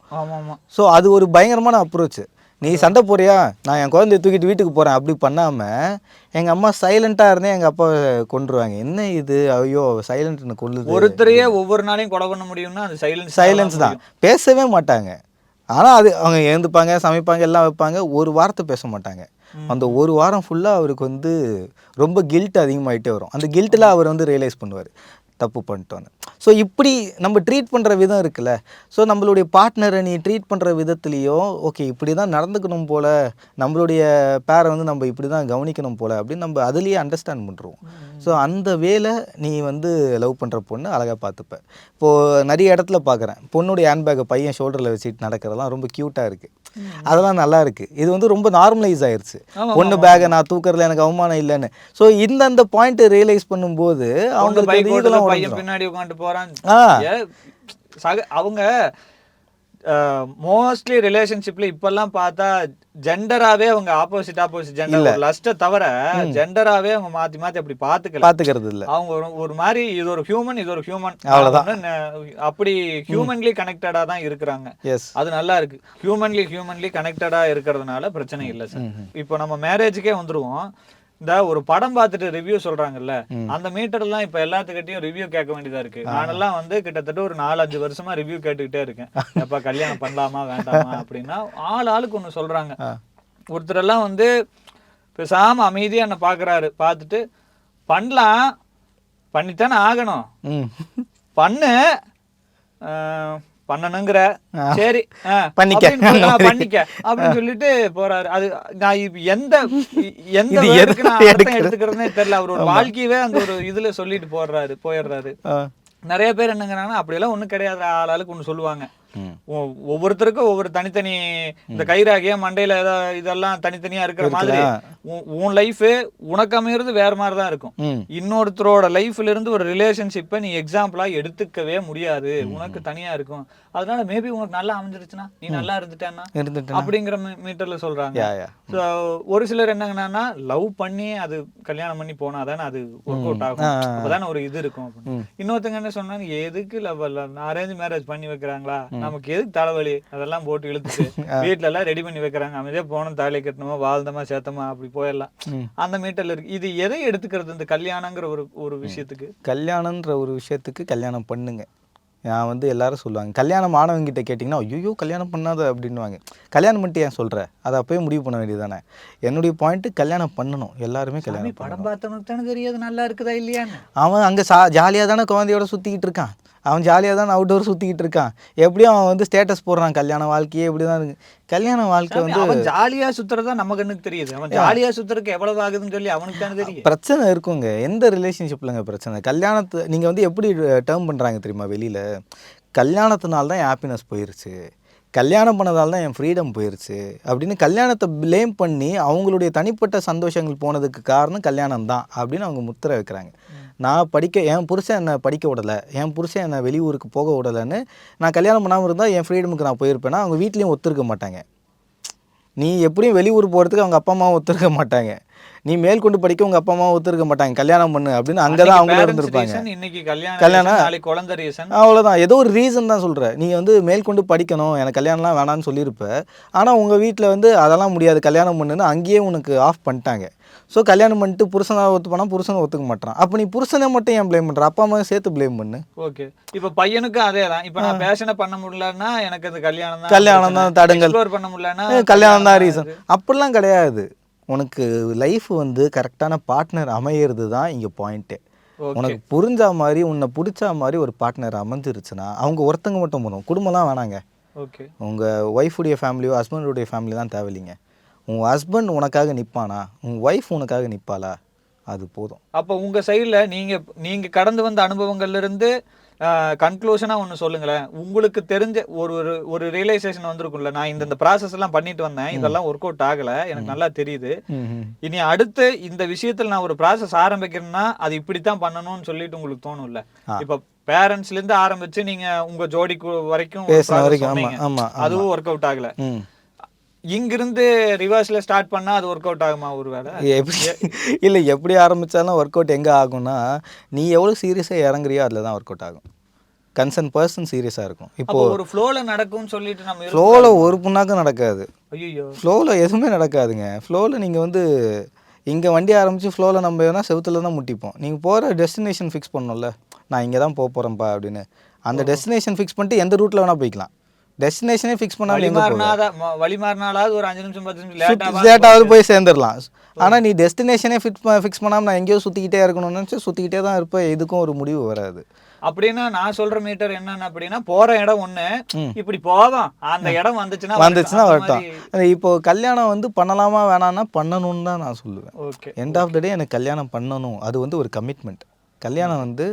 ஸோ அது ஒரு பயங்கரமான அப்ரோச். நீ சண்டை போறியா, நான் என் குழந்தைய தூக்கிட்டு வீட்டுக்கு போகிறேன் அப்படி பண்ணாமல் எங்கள் அம்மா சைலண்ட்டாக இருந்தே எங்கள் அப்பா கொண்டுருவாங்க. என்ன இது, ஐயோ சைலண்ட்னு கொள்ளுது. ஒருத்தரையே ஒவ்வொரு நாளையும் கொலை பண்ண முடியும்னா அது சைலன்ஸ் தான். பேசவே மாட்டாங்க. ஆனால் அது அவங்க எழுந்துப்பாங்க, சமைப்பாங்க, எல்லாம் வைப்பாங்க. 1 வாரத்தை பேச மாட்டாங்க. அந்த 1 வாரம் ஃபுல்லாக அவருக்கு ரொம்ப கில்ட் அதிகமாகிட்டே வரும். அந்த கில்ட்டில் அவர் ரியலைஸ் பண்ணுவார், தப்பு பண்ணிட்டோன்னு. ஸோ இப்படி நம்ம ட்ரீட் பண்ணுற விதம் இருக்குல்ல, ஸோ நம்மளுடைய பார்ட்னரை நீ ட்ரீட் பண்ணுற விதத்துலேயும் ஓகே இப்படி தான் நடந்துக்கணும் போல், நம்மளுடைய பேரை நம்ம இப்படி தான் கவனிக்கணும் போல் அப்படின்னு நம்ம அதுலேயே அண்டர்ஸ்டாண்ட் பண்ணுறோம். ஸோ அந்த வேலை நீ லவ் பண்ணுற பொண்ணு அழகாக பார்த்துப்ப. இப்போது நிறைய இடத்துல பார்க்குறேன், பொண்ணுடைய ஹேண்ட்பேக்கை பையன் ஷோல்டரில் வச்சுட்டு நடக்கிறதெல்லாம் ரொம்ப க்யூட்டாக இருக்குது. அதெல்லாம் நல்லா இருக்குது. இது ரொம்ப நார்மலைஸ் ஆயிடுச்சு. பொண்ணு பேக்கை நான் தூக்குறதுல எனக்கு அவமானம் இல்லைன்னு. ஸோ இந்த பாயிண்ட் ரியலைஸ் பண்ணும்போது அவங்களுக்கு பின்னாடி உட்காந்து போறான். அவங்க மோஸ்ட்லி ரிலேஷன்ஷிப்ல இப்பெல்லாம் பார்த்தா ஜெண்டராவே அவங்க ஆப்போசிட் ஜெண்டர் லஸ்ட தவிர ஜெண்டராவே அவங்க மாத்தி அப்படி பாத்துக்கிறது இல்ல. அவங்க ஒரு மாதிரி இது ஒரு ஹியூமன் அவ்வளவுதான், அப்படி ஹியூமன்லி கனெக்டடா தான் இருக்கிறாங்க. அது நல்லா இருக்கு. ஹியூமன்லி கனெக்டடா இருக்கிறதுனால பிரச்சனை இல்லை சார். இப்போ நம்ம மேரேஜுக்கே வந்துருவோம். இந்த ஒரு படம் பார்த்துட்டு ரிவ்யூ சொல்றாங்கல்ல, அந்த மீட்டர் எல்லாம் இப்ப எல்லாத்துக்கிட்டையும் ரிவ்யூ கேட்க வேண்டியதா இருக்கு. நானெல்லாம் கிட்டத்தட்ட ஒரு 4-5 வருஷமா ரிவ்யூ கேட்டுக்கிட்டே இருக்கேன். எப்ப கல்யாணம் பண்ணலாமா வேண்டாமா அப்படின்னா ஆளுக்கு ஒண்ணு சொல்றாங்க. ஒருத்தர் எல்லாம் பேசாம அமைதியா என்ன பாக்குறாரு, பார்த்துட்டு பண்ணலாம், பண்ணித்தானே ஆகணும், பண்ணு பண்ணணுங்கிற, சரி பண்ணிக்க அப்படின்னு சொல்லிட்டு போறாரு. அது நான் எந்த எடுத்துக்கிறதுனே தெரியல. அவரோட வாழ்க்கையவே அந்த ஒரு இதுல சொல்லிட்டு போயிடுறாரு. நிறைய பேர் என்னங்கிறாங்கன்னா அப்படியெல்லாம் ஒண்ணும் கிடையாது, ஆளுக்கு ஒண்ணு சொல்லுவாங்க. ஒவ்வொருத்தருக்கும் ஒவ்வொரு தனித்தனி இந்த கைராகிய மண்டையில இதெல்லாம் தனித்தனியா இருக்கிற மாதிரி உன் லைஃப் உனக்கு அமைகிறது வேற மாதிரி தான் இருக்கும். இன்னொருத்தரோட லைஃப்ல இருந்து ஒரு ரிலேஷன்ஷிப்பை நீ எக்ஸாம்பிளா எடுத்துக்கவே முடியாது, உனக்கு தனியா இருக்கும். அதனால மேபி உனக்கு நல்லா அமைஞ்சிருச்சுன்னா நீ நல்லா இருந்துட்டேன்னா அப்படிங்கிற மீட்டர்ல சொல்றாங்க. ஒரு சிலர் என்னங்கன்னா லவ் பண்ணி அது கல்யாணம் பண்ணி போனாதானே அது ஒர்க் அவுட் ஆகும், அப்பதானே ஒரு இது இருக்கும். இன்னொருத்தங்க என்ன சொன்னாங்க, எதுக்கு லவ் அரேஞ்ச் மேரேஜ் பண்ணி வைக்கிறாங்களா, நமக்கு எதுக்கு தலைவலி, அதெல்லாம் போட்டு இழுத்துட்டு வீட்டுல எல்லாம் ரெடி பண்ணி வைக்கிறாங்க, அமைதியா போனோம் தாலி கட்டணுமா வாழ்ந்தமா சேர்த்தமா அப்படி போயிடலாம், அந்த மீட்டர்ல இருக்கு. இது எதை எடுத்துக்கிறது இந்த கல்யாணங்கிற ஒரு விஷயத்துக்கு? கல்யாணம்ன்ற ஒரு விஷயத்துக்கு கல்யாணம் பண்ணுங்க. நான் வந்து எல்லாரும் சொல்லுவாங்க, கல்யாணம் ஆனவங்கிட்ட கேட்டிங்கன்னா ஐயோ கல்யாணம் பண்ணாத அப்படின்வாங்க. கல்யாணம் பண்ணிட்டு ஏன் சொல்கிற, அதை அப்போயே முடிவு பண்ண வேண்டியது தானே. என்னுடைய பாயிண்ட்டு கல்யாணம் பண்ணணும், எல்லாருமே கல்யாணம் படம் பார்த்தவனுக்கு தானே தெரியாது நல்லா இருக்குதா இல்லையான்னு. அவன் அங்கே ஜாலியாக தானே குழந்தையோட சுற்றிக்கிட்டு இருக்கான், அவன் ஜாலியாக தானே அவுட்டோர் சுற்றிக்கிட்டு இருக்கான். எப்படியும் அவன் வந்து ஸ்டேட்டஸ் போடுறான், கல்யாண வாழ்க்கையே இப்படி தான் இருக்குது. கல்யாண வாழ்க்கை வந்து அவன் ஜாலியாக சுற்றுறதா நம்ம கண்ணுக்கு தெரியுது, அவன் ஜாலியாக சுற்றுறதுக்கு எவ்வளவு ஆகுதுன்னு சொல்லி அவனுக்கு தானே தெரியும். பிரச்சனை இருக்குங்க எந்த ரிலேஷன்ஷிப்லங்க பிரச்சனை. கல்யாணத்தை நீங்கள் வந்து எப்படி டேர்ம் பண்ணுறாங்க தெரியுமா வெளியில், கல்யாணத்தினால தான் என் ஹாப்பினஸ் போயிருச்சு, கல்யாணம் பண்ணதால் தான் என் ஃப்ரீடம் போயிருச்சு அப்படின்னு கல்யாணத்தை ப்ளேம் பண்ணி அவங்களுடைய தனிப்பட்ட சந்தோஷங்கள் போனதுக்கு காரணம் கல்யாணம் தான் அப்படின்னு அவங்க முத்திரை வைக்கிறாங்க. நான் என் புருஷன் என்னை படிக்க விடலை, என் புருஷன் என்னை வெளியூருக்கு போக விடலைன்னு நான் கல்யாணம் பண்ணாமல் இருந்தால் என் ஃப்ரீடமுக்கு நான் போயிருப்பேன்னா அவங்க வீட்லேயும் ஒத்துருக்க மாட்டாங்க. நீ எப்படியும் வெளியூர் போகிறதுக்கு அவங்க அப்பா அம்மாவும் ஒத்துருக்க மாட்டாங்க, நீ மேற்கொண்டு படிக்க உங்க அப்பா அம்மா ஒத்துருக்க மாட்டாங்க, கல்யாணம் பண்ணு அப்படின்னு அங்கதான் அவங்களும் இருந்திருப்பாங்க. கல்யாணம் அவ்வளவுதான், ஏதோ ஒரு ரீசன் தான் சொல்ற. நீ வந்து மேற்கொண்டு படிக்கணும், எனக்கு கல்யாணம்லாம் வேணான்னு சொல்லியிருப்ப, ஆனா உங்க வீட்டில் வந்து அதெல்லாம் முடியாது கல்யாணம் பண்ணுன்னு அங்கேயே உனக்கு ஆஃப் பண்ணிட்டாங்க. ஸோ கல்யாணம் பண்ணிட்டு புருஷனை ஒத்து போனால் புருஷனை ஒத்துக்க மாட்டான். அப்போ நீ புருஷனை மட்டும் ஏன் ப்ளேம் பண்ணுற, அப்பா அம்மா சேர்த்து ப்ளேம் பண்ணு. ஓகே, இப்போ பையனுக்கு அதே தான். இப்போ நான் பேஷனை பண்ண முடியலன்னா எனக்கு அது கல்யாணம் தான் தடங்கல், பண்ண முடியலன்னா கல்யாணம் தான் ரீசன். அப்படிலாம் கிடையாது. உனக்கு லைஃப் வந்து கரெக்டான பார்ட்னர் அமையிறது தான் இங்கே பாயிண்ட்டே. உனக்கு புரிஞ்ச மாதிரி உன்னை பிடிச்ச மாதிரி ஒரு பார்ட்னர் அமைஞ்சிருச்சுன்னா அவங்க ஒருத்தங்க மட்டும் போகணும், குடும்பம்லாம் வேணாங்க. ஓகே, உங்கள் ஒய்ஃபுடைய ஃபேமிலியோ ஹஸ்பண்டுடைய ஃபேமிலி தான் தேவையில்லைங்க. உங்கள் ஹஸ்பண்ட் உனக்காக நிற்பானா, உங்கள் ஒய்ஃப் உனக்காக நிற்பாளா, அது போதும். அப்போ உங்கள் சைடில் நீங்கள் கடந்து வந்த அனுபவங்கள்லேருந்து கன்க்ளூஷனாக ஒன்று சொல்லுங்களேன். உங்களுக்கு தெரிஞ்ச ஒரு ரியலைசேஷன் வந்திருக்கும்ல, நான் இந்த ப்ராசஸ் எல்லாம் பண்ணிட்டு வந்தேன், இதெல்லாம் ஒர்க் அவுட் ஆகலை, எனக்கு நல்லா தெரியுது, இனி அடுத்து இந்த விஷயத்தில் நான் ஒரு ப்ராசஸ் ஆரம்பிக்கிறேன்னா அது இப்படித்தான் பண்ணணும்னு சொல்லிட்டு உங்களுக்கு தோணும்ல. இப்போ பேரண்ட்ஸ்லேருந்து ஆரம்பிச்சு நீங்கள் உங்கள் ஜோடி வரைக்கும் அதுவும் ஒர்க் அவுட் ஆகலை, இங்கிருந்து ரிவர்ஸ்ல ஸ்டார்ட் பண்ணா அது ஒர்க் அவுட் ஆகுமா? ஒரு வேலை எப்படி இல்லை, எப்படி ஆரம்பித்தாலும் ஒர்க் அவுட் எங்கே ஆகும்னா நீ எவ்வளோ சீரியஸாக இறங்குறியோ அதில் தான் ஒர்க் அவுட் ஆகும். கன்சர்ன் பர்சன் சீரியஸாக இருக்கும். இப்போ ஒரு ஃப்ளோவில் நடக்கும்னு சொல்லிட்டு நம்ம ஃப்ளோவில் ஒரு புண்ணாக்கும் நடக்காது. ஐயோ, ஃப்ளோவில் எதுவுமே நடக்காதுங்க. ஃப்ளோவில் நீங்கள் வந்து இங்கே வண்டி ஆரம்பித்து ஃப்ளோவில் நம்ம வேணால் செவுத்தில் தான் முட்டிப்போம். நீங்கள் போகிற டெஸ்டினேஷன் ஃபிக்ஸ் பண்ணணும்ல, நான் இங்கே தான் போக போகிறேன்ப்பா அப்படின்னு. அந்த டெஸ்டினேஷன் ஃபிக்ஸ் பண்ணிட்டு எந்த ரூட்டில் வேணால் போய்க்கலாம். டெஸ்டினேஷனே ஃபிக்ஸ் பண்ணாமல் வழி மாறினாலாவது ஒரு 5 நிமிஷம் 10 நிமிஷம் லேட்டாவது போய் சேர்ந்துடலாம். ஆனால் நீ டெஸ்டினேஷனே ஃபிக்ஸ் பண்ணாமல் நான் எங்கேயோ சுற்றிக்கிட்டே இருக்கணும்னு நினச்சி சுற்றிக்கிட்டே தான் இருப்பேன், எதுக்கும் ஒரு முடிவு வராது. அப்படின்னா நான் சொல்ற மீட்டர் என்னன்னு அப்படின்னா, போற இடம் ஒண்ணு, இப்படி போவோம், அந்த இடம் வந்துச்சுன்னா வரட்டும். இப்போ கல்யாணம் வந்து பண்ணலாமா வேணாம்னா பண்ணணும்னு தான் நான் சொல்லுவேன். ஓகே, எண்ட் ஆஃப் த டே எனக்கு கல்யாணம் பண்ணணும், அது வந்து ஒரு கமிட்மெண்ட். கல்யாணம் வந்து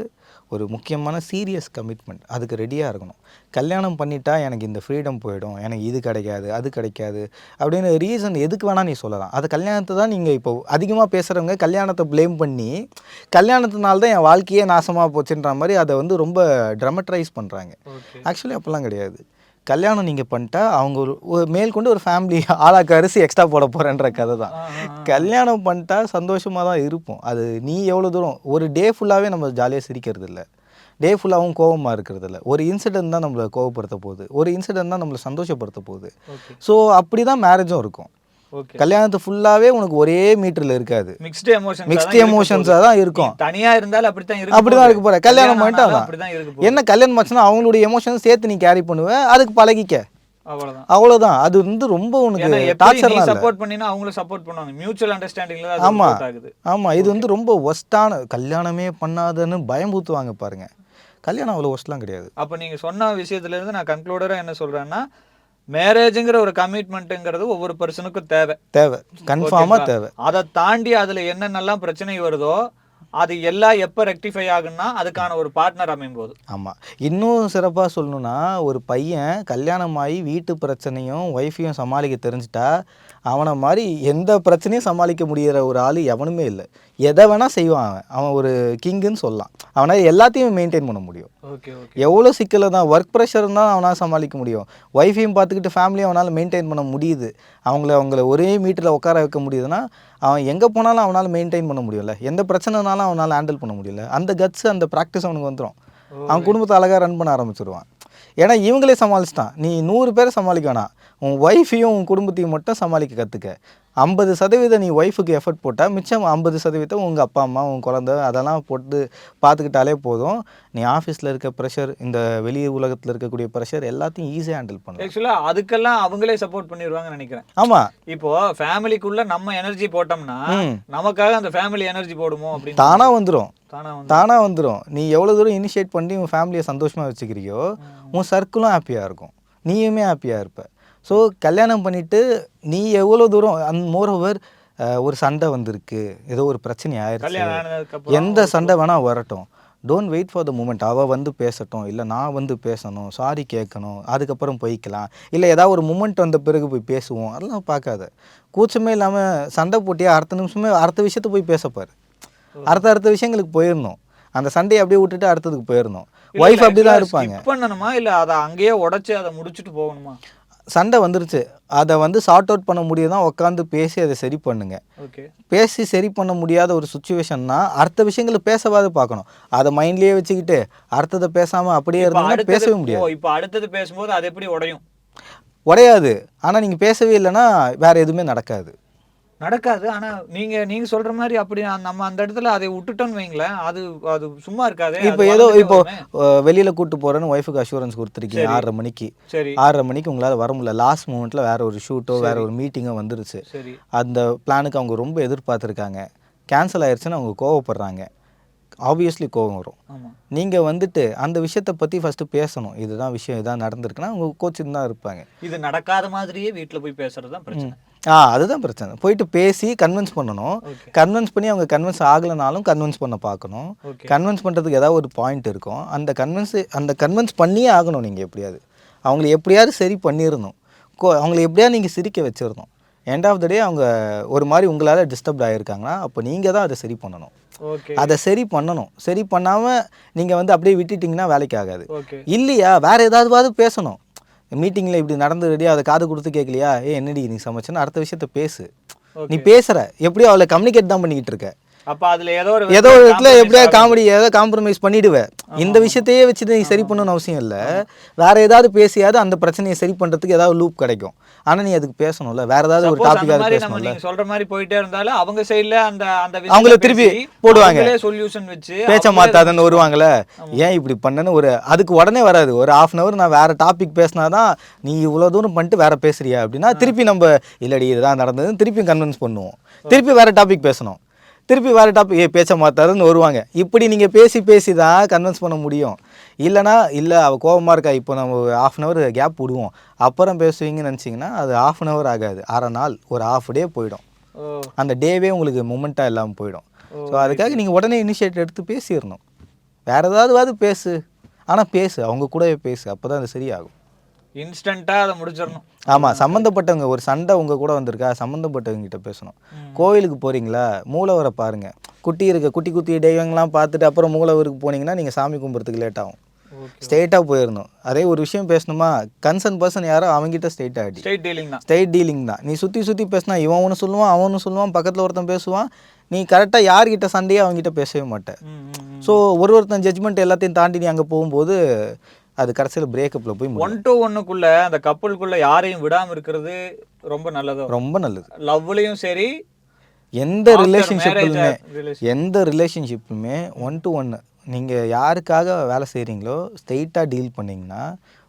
ஒரு முக்கியமான சீரியஸ் கமிட்மெண்ட், அதுக்கு ரெடியாக இருக்கணும். கல்யாணம் பண்ணிட்டா எனக்கு இந்த ஃப்ரீடம் போயிடும், எனக்கு இது கிடைக்காது அது கிடைக்காது அப்படின்னு ரீசன் எதுக்கு வேணால் நீ சொல்லலாம். அது கல்யாணத்தை தான் நீங்கள் இப்போ அதிகமாக பேசுகிறவங்க கல்யாணத்தை ப்ளேம் பண்ணி கல்யாணத்தினால தான் என் வாழ்க்கையே நாசமாக போச்சுன்ற மாதிரி அதை வந்து ரொம்ப ட்ரமட்ரைஸ் பண்ணுறாங்க. ஆக்சுவலி அப்போல்லாம் கிடையாது. கல்யாணம் நீங்கள் பண்ணிட்டா அவங்க ஒரு மேற்கொண்டு ஒரு ஃபேமிலி ஆளாக்கு அரிசி எக்ஸ்ட்ரா போட போகிறேன்ற கதை தான். கல்யாணம் பண்ணிட்டா சந்தோஷமாக தான் இருப்போம். அது நீ எவ்வளோ தூரம் ஒரு டே ஃபுல்லாகவே நம்ம ஜாலியாக சிரிக்கிறது இல்லை, டே ஃபுல்லாகவும் கோபமாக இருக்கிறது இல்லை. ஒரு இன்சிடென்ட் தான் நம்மளை கோபப்படுத்த போகுது, ஒரு இன்சிடென்ட் தான் நம்மளை சந்தோஷப்படுத்த போகுது. ஸோ அப்படி தான் மேரேஜும் இருக்கும். கல்யாணத்து ஃபுல்லாவே உனக்கு ஒரே மீட்டர்ல இருக்காது, மிக்ஸ்டு எமோஷன்ஸா தான் இருக்கும். தனியா இருந்தாலும் அப்படிதான் இருக்க போற. கல்யாணம் பண்ணிட்டா என்ன, கல்யாணம் ஆச்சுன்னா அவங்களுடைய எமோஷன்ஸ் சேர்த்து நீ கேரி பண்ணுவ, அதுக்கு பழகிக்க, அவ்வளவுதான். அது வந்து ரொம்ப உனக்கு டார்ச்சர்லாம் இல்ல. சப்போர்ட் பண்ணினா அவங்களும் சப்போர்ட் பண்ணுவாங்க, மியூச்சுவல் அண்டர்ஸ்டாண்டிங்ல அது ஒர்க் ஆகுது. ஆமா, இது வந்து ரொம்ப வொஸ்டான, கல்யாணமே பண்ணாதன்னு பயம்பூத்துவாங்க பாருங்க. கல்யாணம் அவ்வளவு வொஸ்ட்லாம் கிடையாது. அப்ப நீங்க சொன்ன விஷயத்துல இருந்து நான் கன்க்ளூடரா என்ன சொல்றேன்னா, மேரேஜ்ங்கிற ஒரு கமிட்மெண்ட்ங்கிறது ஒவ்வொரு பர்சனுக்கும் தேவை, கன்ஃபார்மா தேவை. அதை தாண்டி அதுல என்னென்னலாம் பிரச்சனை வருதோ அது எல்லாம் எப்போ ரெக்டிஃபை ஆகுன்னா அதுக்கான ஒரு பார்ட்னர் அமையும் போது. ஆமாம். இன்னும் சிறப்பாக சொல்லணும்னா, ஒரு பையன் கல்யாணம் ஆகி வீட்டு பிரச்சனையும் ஒய்ஃபையும் சமாளிக்க தெரிஞ்சிட்டா, அவனை மாதிரி எந்த பிரச்சனையும் சமாளிக்க முடிகிற ஒரு ஆள் எவனுமே இல்லை. எதை வேணால் செய்வான் அவன். அவன் ஒரு கிங்குன்னு சொல்லலாம். அவனால் எல்லாத்தையும் மெயின்டைன் பண்ண முடியும். Okay okay. எவ்வளோ சிக்கலை தான் ஒர்க் ப்ரெஷர் தான் அவனால் சமாளிக்க முடியும். ஒய்ஃபையும் பார்த்துக்கிட்டு ஃபேமிலியும் அவனால் மெயின்டைன் பண்ண முடியுது. அவங்கள ஒரே மீட்டரில் உட்கார வைக்க முடியுதுன்னா, அவன் எங்கே போனாலும் அவனால் மெயின்டைன் பண்ண முடியல. எந்த பிரச்சனைனாலும் அவனால் ஹேண்டில் பண்ண முடியல. அந்த கட்ஸ் அந்த ப்ராக்டிஸ் அவனுக்கு வந்துடும். அவன் குடும்பத்தை அழகாக ரன் பண்ண ஆரம்பிச்சிடுவான். ஏன்னா இவங்களே சமாளிச்சிட்டான். நீ 100 பேரை சமாளிக்க வேணாம், உன் ஒய்ஃபையும் உன் குடும்பத்தையும் மட்டும் சமாளிக்க கற்றுக்க. 50% நீ ஒய்ஃபுக்கு எஃபர்ட் போட்டால் மிச்சம் 50% உங்கள் அப்பா அம்மா உன் குழந்தை அதெல்லாம் போட்டு பார்த்துக்கிட்டாலே போதும். நீ ஆஃபீஸில் இருக்க ப்ரெஷர், இந்த வெளி உலகத்தில் இருக்கக்கூடிய ப்ரெஷர் எல்லாத்தையும் ஈஸியாக ஹேண்டில் பண்ணலாம். ஆக்சுவலாக அதுக்கெல்லாம் அவங்களே சப்போர்ட் பண்ணிடுவாங்கன்னு நினைக்கிறேன். ஆமாம். இப்போ ஃபேமிலிக்குள்ள நம்ம எனர்ஜி போட்டோம்னா நமக்காக அந்த ஃபேமிலி எனர்ஜி போடுமோ அப்படின்னு தானாக வந்துடும். தானாக வந்துடும். நீ எவ்வளோ தூரம் இனிஷியேட் பண்ணி உன் ஃபேமிலியை சந்தோஷமாக வச்சுக்கிறியோ உன் சர்க்கிளும் ஹாப்பியாக இருக்கும், நீயுமே ஹாப்பியாக இருப்ப. ஸோ கல்யாணம் பண்ணிவிட்டு நீ எவ்வளோ தூரம் மோர் ஓவர் ஒரு சண்டை வந்திருக்கு, ஏதோ ஒரு பிரச்சனை ஆயிடுச்சு, எந்த சண்டை வேணால் வரட்டும், don't wait for the moment. அவள் வந்து பேசட்டும், இல்லை நான் வந்து பேசணும், சாரி கேட்கணும், அதுக்கப்புறம் போய்க்கலாம், இல்லை ஏதாவது ஒரு மூமெண்ட் வந்த பிறகு போய் பேசுவோம், அதெல்லாம் பார்க்காத. கூச்சமே இல்லாமல் சண்டை போட்டியா அடுத்த நிமிஷமே அடுத்த விஷயத்த போய் பேசப்பார். அடுத்த விஷயங்களுக்கு போயிடணும். அந்த சண்டையை அப்படியே விட்டுட்டு அடுத்ததுக்கு போயிடணும். ஒய்ஃப் அப்படி தான் இருப்பாங்க. பண்ணணுமா இல்லை அதை அங்கேயே உடச்சி அதை முடிச்சுட்டு போகணுமா? சண்டை வந்துருச்சு, அதை வந்து சார்ட் அவுட் பண்ண முடியுதான் உட்காந்து பேசி அதை சரி பண்ணுங்க. ஓகே. பேசி சரி பண்ண முடியாத ஒரு சுச்சுவேஷன்னா அடுத்த விஷயங்களை பேசவாது பார்க்கணும். அதை மைண்ட்லேயே வச்சுக்கிட்டு அடுத்ததை பேசாமல் அப்படியே இருந்தால் பேசவே முடியாது. இப்போ அடுத்தது பேசும்போது அது எப்படி உடையும்? உடையாது. ஆனால் நீங்கள் பேசவே இல்லைன்னா வேறு எதுவுமே நடக்காது. ஆனால் நீங்கள் சொல்கிற மாதிரி அப்படி நம்ம அந்த இடத்துல அதை விட்டுட்டோன்னு வைங்களேன், அது சும்மா இருக்காது. இப்போ வெளியில் கூப்பிட்டு போகிறேன்னு ஒய்ஃபுக்கு அஷூரன்ஸ் கொடுத்துருக்கீங்க 6:30 மணிக்கு. சரி, 6:30 மணிக்கு உங்களால் வர முடியல, லாஸ்ட் மூமெண்ட்டில் வேறு ஒரு ஷூட்டோ வேறு ஒரு மீட்டிங்கோ வந்துருச்சு. சரி, அந்த பிளானுக்கு அவங்க ரொம்ப எதிர்பார்த்துருக்காங்க, கேன்சல் ஆயிடுச்சுன்னு அவங்க கோவப்படுறாங்க. ஆப்வியஸ்லி கோவம் வரும். நீங்கள் வந்துட்டு அந்த விஷயத்தை பற்றி ஃபஸ்ட்டு பேசணும். இதுதான் விஷயம், இதான் நடந்திருக்குன்னா அவங்க கோச்சின்னு தான் இருப்பாங்க. இது நடக்காத மாதிரியே வீட்டில் போய் பேசுறது தான் பிரச்சனை. அதுதான் பிரச்சனை. போயிட்டு பேசி கன்வின்ஸ் பண்ணணும். கன்வின்ஸ் பண்ணி அவங்க கன்வின்ஸ் ஆகலைனாலும் கன்வின்ஸ் பண்ண பார்க்கணும். கன்வின்ஸ் பண்ணுறதுக்கு ஏதாவது ஒரு பாயிண்ட் இருக்கும். அந்த கன்வின்ஸ் பண்ணியே ஆகணும். நீங்கள் எப்படியாவது அவங்கள எப்படியாவது சரி பண்ணிடணும். அவங்கள எப்படியாவது நீங்கள் சிரிக்க வச்சிடணும். எண்ட் ஆஃப் த டே அவங்க ஒரு மாதிரி உங்களால் டிஸ்டர்ப்ட் ஆகிருக்காங்கன்னா அப்போ நீங்கள் தான் அதை சரி பண்ணணும். அதை சரி பண்ணணும். சரி பண்ணாமல் நீங்கள் வந்து அப்படியே விட்டுட்டிங்கன்னா வேலைக்கு ஆகாது. இல்லையா வேறு ஏதாவது பேசணும். மீட்டிங்கில் இப்படி நடந்து ரெடியாக அதை காது கொடுத்து கேட்கலையா, என்னடி நீ சமைச்சேன்னு அடுத்த விஷயத்த பேசு. நீ பேசுகிற எப்படியோ அவளை கம்யூனிகேட் தான் பண்ணிக்கிட்டு இருக்க. அப்போ அதில் ஏதோ ஒரு இடத்துல எப்படியா காமெடி ஏதோ காம்ப்ரமைஸ் பண்ணிடுவேன். இந்த விஷயத்தையே வச்சுட்டு நீ சரி பண்ணணும்னு அவசியம் இல்லை. வேற ஏதாவது பேசியாவது அந்த பிரச்சனையை சரி பண்ணுறதுக்கு ஏதாவது லூப் கிடைக்கும். ஆனால் நீ அதுக்கு பேசணும்ல, வேற ஏதாவது ஒரு டாபிக்காக பேசணும்ல. நீங்க சொல்ற மாதிரி போயிட்டே இருந்தாலும் அவங்க சைடுல அந்த அவங்கள திருப்பி போடுவாங்க, சொல்யூஷன் வச்சு பேச்ச மாத்தாதன்னு வருவாங்களே, ஏன் இப்படி பண்ணன்னு ஒரு அதுக்கு உடனே வராது. ஒரு 1/2 hour நான் வேற டாபிக் பேசினாதான் நீ இவ்வளோ தூரம் பண்ணிட்டு வேற பேசுறியா அப்படின்னா திருப்பி நம்ம இல்லடி இதுதான் நடந்ததுன்னு திருப்பி கன்வின்ஸ் பண்ணுவோம். திருப்பி வேற டாபிக் பேசணும், திருப்பி வேறு டாபிக் பேச்ச மாத்தாருன்னு வருவாங்க. இப்படி நீங்கள் பேசி தான் கன்வின்ஸ் பண்ண முடியும். இல்லைனா இல்லை அவள் கோபமாக இருக்கா, இப்போ நம்ம 1/2 hour கேப் விடுவோம் அப்புறம் பேசுவீங்கன்னு நினச்சிங்கன்னா அது 1/2 hour ஆகாது, அரை நாள், ஒரு 1/2 day போயிடும். அந்த டேவே உங்களுக்கு மொமெண்ட்டாக இல்லாமல் போயிடும். ஸோ அதுக்காக நீங்கள் உடனே இனிஷியேட் எடுத்து பேசிடணும். வேறு ஏதாவது பேசு, ஆனால் பேசு, அவங்க கூடவே பேசு, அப்போ தான் அது சரியாகும். இன்ஸ்டண்ட்டாக அதை முடிச்சிடணும். ஆமாம், சம்மந்தப்பட்டவங்க ஒரு சண்டை உங்கள் கூட வந்திருக்கா, சம்மந்தப்பட்டவங்ககிட்ட பேசணும். கோவிலுக்கு போகிறீங்களா, மூலவரை பாருங்கள். குட்டி தெய்வங்கள்லாம் பார்த்துட்டு அப்புறம் மூலவருக்கு போனீங்கன்னா நீங்கள் சாமி கும்பிட்றதுக்கு லேட் ஆகும். ஸ்ட்ரெயிட்டாக போயிடணும். அதே ஒரு விஷயம் பேசணுமா, கன்சர்ன் பர்சன் யாரோ அவங்ககிட்ட ஸ்ட்ரெயிட் டீலிங் தான். நீ சுற்றி பேசினா இவன் ஒன்று சொல்லுவான், அவன் ஒன்று சொல்லுவான், பக்கத்தில் ஒருத்தன் பேசுவான், நீ கரெக்டாக யார்கிட்ட சண்டையே அவங்ககிட்ட பேசவே மாட்டேன். ஸோ ஒருத்தன் ஜட்ஜ்மெண்ட் எல்லாத்தையும் தாண்டி நீ அங்கே போகும்போது அது கடைசியில் பிரேக்கப்பில் போய் 1-to-1 அந்த கப்பலுக்குள்ள யாரையும் விடாமல் இருக்கிறது ரொம்ப நல்லது. ரொம்ப நல்லது. லவ்லையும் சரி, எந்த ரிலேஷன்ஷிப்புமே 1-to-1 நீங்கள் யாருக்காக வேலை செய்கிறீங்களோ ஸ்ட்ரெயிட்டாக டீல் பண்ணிங்கன்னா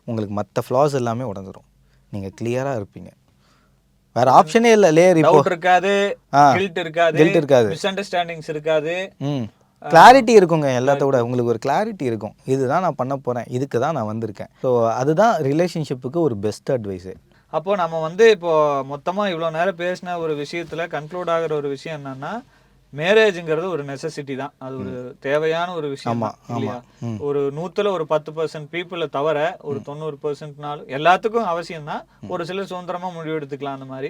உங்களுக்கு மற்ற ஃப்ளாஸ் எல்லாமே உடஞ்சிரும். நீங்கள் கிளியராக இருப்பீங்க. வேற ஆப்ஷனே இல்லை. லேயர் இப்போ இருக்காது, கில்ட் இருக்காது, மிஸ் அண்டர்ஸ்டாண்டிங்ஸ் இருக்காது, கிளாரிட்டி இருக்குங்க. எல்லாத்த விட உங்களுக்கு ஒரு கிளாரிட்டி இருக்கும். இதுதான் நான் பண்ண போகிறேன், இதுக்கு தான் நான் வந்திருக்கேன். ஸோ அதுதான் ரிலேஷன்ஷிப்புக்கு ஒரு பெஸ்ட் அட்வைஸு. அப்போது நம்ம இப்போ மொத்தமாக இவ்வளோ நேரம் பேசின ஒரு விஷயத்தில் கன்க்ளூட் ஆகிற ஒரு விஷயம் என்னென்னா, மேரேஜ்ங்கிறது ஒரு நெசசிட்டி தான், அது ஒரு தேவையான ஒரு விஷயம் தான், இல்லையா? ஒரு 100ல ஒரு 10% பீப்புளை தவிர ஒரு 90%நாலும் எல்லாத்துக்கும் அவசியம் தான். ஒரு சிலர் சுதந்திரமா முடிவு எடுத்துக்கலாம் அந்த மாதிரி.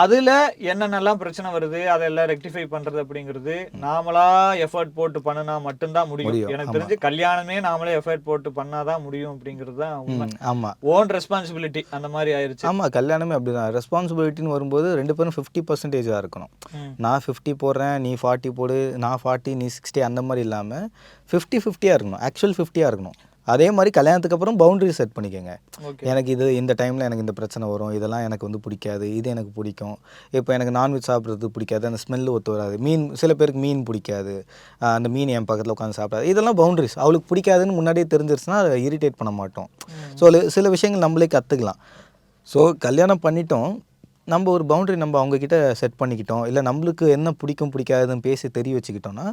அதுல என்னென்னலாம் பிரச்சனை வருது அதெல்லாம் ரெக்டிஃபை பண்றது அப்படிங்கிறது நாமளா எஃபர்ட் போட்டு பண்ணினா மட்டும்தான் முடியும். எனக்கு தெரிஞ்சு கல்யாணமே நாமளே எஃபர்ட் போட்டு பண்ணாதான் முடியும் அப்படிங்கிறது தான் உண்மை. ஆமா, ஓன் ரெஸ்பான்சிபிலிட்டி அந்த மாதிரி ஆயிருச்சு. ஆமா, கல்யாணமே அப்படிதான். ரெஸ்பான்சிபிலிட்டின்னு வரும்போது 2 பேரும் 50% இருக்கணும். நான் 50 போடுறேன், நீ 40 போடு, நான் 40 நீ 60, அந்த மாதிரி இல்லாமல் 50-50 இருக்கணும். ஆக்சுவல் 50 இருக்கணும். அதே மாதிரி கல்யாணத்துக்கு அப்புறம் பவுண்டரி செட் பண்ணிக்கோங்க. எனக்கு இது இந்த டைமில் எனக்கு இந்த பிரச்சனை வரும், இதெல்லாம் எனக்கு வந்து பிடிக்காது, இது எனக்கு பிடிக்கும். இப்போ எனக்கு நான்வெஜ் சாப்பிட்றது பிடிக்காது, அந்த ஸ்மெல்லு ஒத்து வராது. மீன், சில பேருக்கு மீன் பிடிக்காது, அந்த மீன் என் பக்கத்தில் உட்காந்து சாப்பிடாது. இதெல்லாம் பவுண்டரிஸ். அவளுக்கு பிடிக்காதுன்னு முன்னாடியே தெரிஞ்சிருச்சுன்னா அதை இரிட்டேட் பண்ண மாட்டோம். ஸோ சில விஷயங்கள் நம்மளே கற்றுக்கலாம். ஸோ கல்யாணம் பண்ணிட்டோம், நம்ம ஒரு பவுண்டரி நம்ம அவங்கக்கிட்ட செட் பண்ணிக்கிட்டோம், இல்லை நம்மளுக்கு என்ன பிடிக்கும் பிடிக்காதுன்னு பேசி தெரிய வச்சுக்கிட்டோம்னா,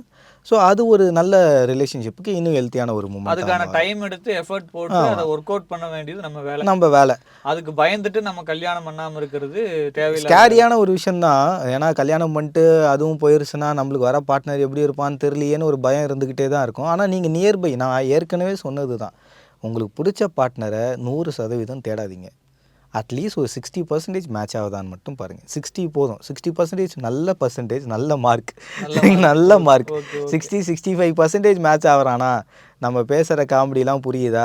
ஸோ அது ஒரு நல்ல ரிலேஷன்ஷிப்புக்கு இன்னும் ஹெல்த்தியான ஒரு மூமெண்ட். அதுக்கான டைம் எடுத்து எஃபர்ட் போட்டு அதை ஒர்க் அவுட் பண்ண வேண்டியது நம்ம வேலை. அதுக்கு பயந்துட்டு நம்ம கல்யாணம் பண்ணாமல் இருக்கிறது தேவையில்லை, ஸ்கேரியான ஒரு விஷயம் தான். ஏன்னா கல்யாணம் பண்ணிட்டு அதுவும் போயிருச்சுன்னா நம்மளுக்கு வர பார்ட்னர் எப்படி இருப்பான்னு தெரியலையேன்னு ஒரு பயம் இருந்துக்கிட்டே தான் இருக்கும். ஆனால் நீங்கள் நியர்பை, நான் ஏற்கனவே சொன்னது தான், உங்களுக்கு பிடிச்ச பார்ட்னரை 100% தேடாதீங்க. அட்லீஸ்ட் ஒரு 60% மேட்ச் ஆகுதான்னு மட்டும் பாருங்கள். 60 போதும். 60% நல்ல பர்சன்டேஜ், நல்ல மார்க், நல்ல மார்க். 60-65% மேட்ச் ஆகிறானா, நம்ம பேசுகிற காமெடிலாம் புரியுதா,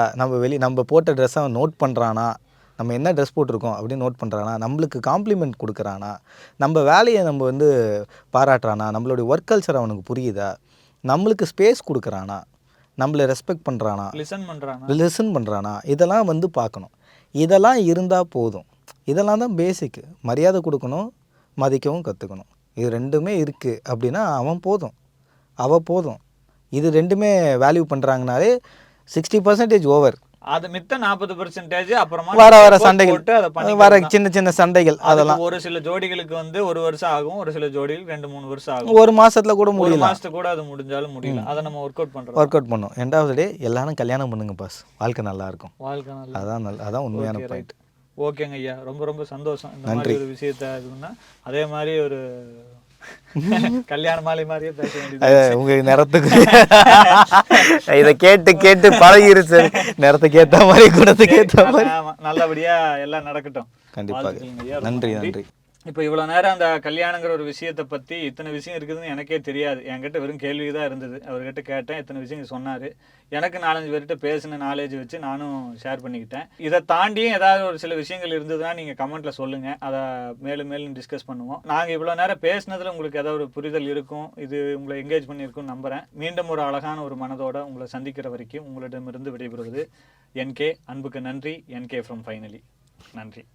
நம்ம போட்ட ட்ரெஸ்ஸை நோட் பண்ணுறானா, நம்ம என்ன ட்ரெஸ் போட்டிருக்கோம் அப்படின்னு நோட் பண்ணுறானா, நம்மளுக்கு காம்ப்ளிமெண்ட் கொடுக்குறானா, நம்ம வேலையை நம்ம வந்து பாராட்டுறானா, நம்மளுடைய ஒர்க் கல்ச்சர் அவனுக்கு புரியுதா, நம்மளுக்கு ஸ்பேஸ் கொடுக்குறானா, நம்மளை ரெஸ்பெக்ட் பண்ணுறானா, லிசன் பண்ணுறானா, இதெல்லாம் வந்து பார்க்கணும். இதெல்லாம் இருந்தால் போதும். இதெல்லாம் தான் பேசிக்கு. மரியாதை கொடுக்கணும், மதிக்கவும் கற்றுக்கணும். இது ரெண்டுமே இருக்குது அப்படின்னா அவன் போதும், அவள் போதும். இது ரெண்டுமே வேல்யூ பண்ணுறாங்கனாலே 60% ஓவர். அது மித்த 40% அப்புறமா வர சண்டைகள், வர சின்ன சின்ன சண்டைகள், அதெல்லாம் ஒரு சில ஜோடிகளுக்கு வந்து 1 வருஷம் ஆகும், ஒரு சில ஜோடிகளுக்கு 2-3 வருஷம் ஆகும், ஒரு மாசத்துல கூட முடியல, ஒரு மாசத்துக்கு கூட அது முடிஞ்சாலும் முடியல. அதை நம்ம ஒர்க் அவுட் பண்ணும். எண்ட் ஆஃப் தி டே எல்லாரும் கல்யாணம் பண்ணுங்க பாஸ், வாழ்க்கை நல்லா இருக்கும். அதான் உண்மையான பாயிண்ட். ஓகேங்க ஐயா, ரொம்ப ரொம்ப சந்தோஷம் இந்த மாதிரி ஒரு விஷயத்தை இதுன்னா. அதே மாதிரி ஒரு கல்யாண மாலை மாதிரியே பேச வேண்டியது உங்க நேரத்துக்கு இதை கேட்டு கேட்டு பழகிருச்சு. நேரத்துக்கு ஏற்ற மாதிரி, குணத்துக்கு ஏற்ற மாதிரி நல்லபடியா எல்லாம் நடக்கட்டும். கண்டிப்பாக. நன்றி. இப்போ இவ்வளோ நேரம் அந்த கல்யாணங்கிற ஒரு விஷயத்தை பற்றி இத்தனை விஷயம் இருக்குதுன்னு எனக்கே தெரியாது. என்கிட்ட வெறும் கேள்வி தான் இருந்தது. அவர்கிட்ட கேட்டேன், இத்தனை விஷயம் சொன்னார். எனக்கு 4-5 பேர்கிட்ட பேசின நாலேஜ் வச்சு நானும் ஷேர் பண்ணிக்கிட்டேன். இதை தாண்டியும் ஏதாவது ஒரு சில விஷயங்கள் இருந்ததுன்னா நீங்கள் கமெண்ட்டில் சொல்லுங்கள், அதை மேலும் மேலும் டிஸ்கஸ் பண்ணுவோம். நாங்கள் இவ்வளோ நேரம் பேசினதில் உங்களுக்கு ஏதாவது ஒரு புரிதல் இருக்கும், இது உங்களை என்கேஜ் பண்ணியிருக்கும்னு நம்புகிறேன். மீண்டும் ஒரு அழகான ஒரு மனதோடு உங்களை சந்திக்கிற வரைக்கும் உங்களிடமிருந்து விடைபெறுவது NK. அன்புக்கு நன்றி. NK from finally. நன்றி.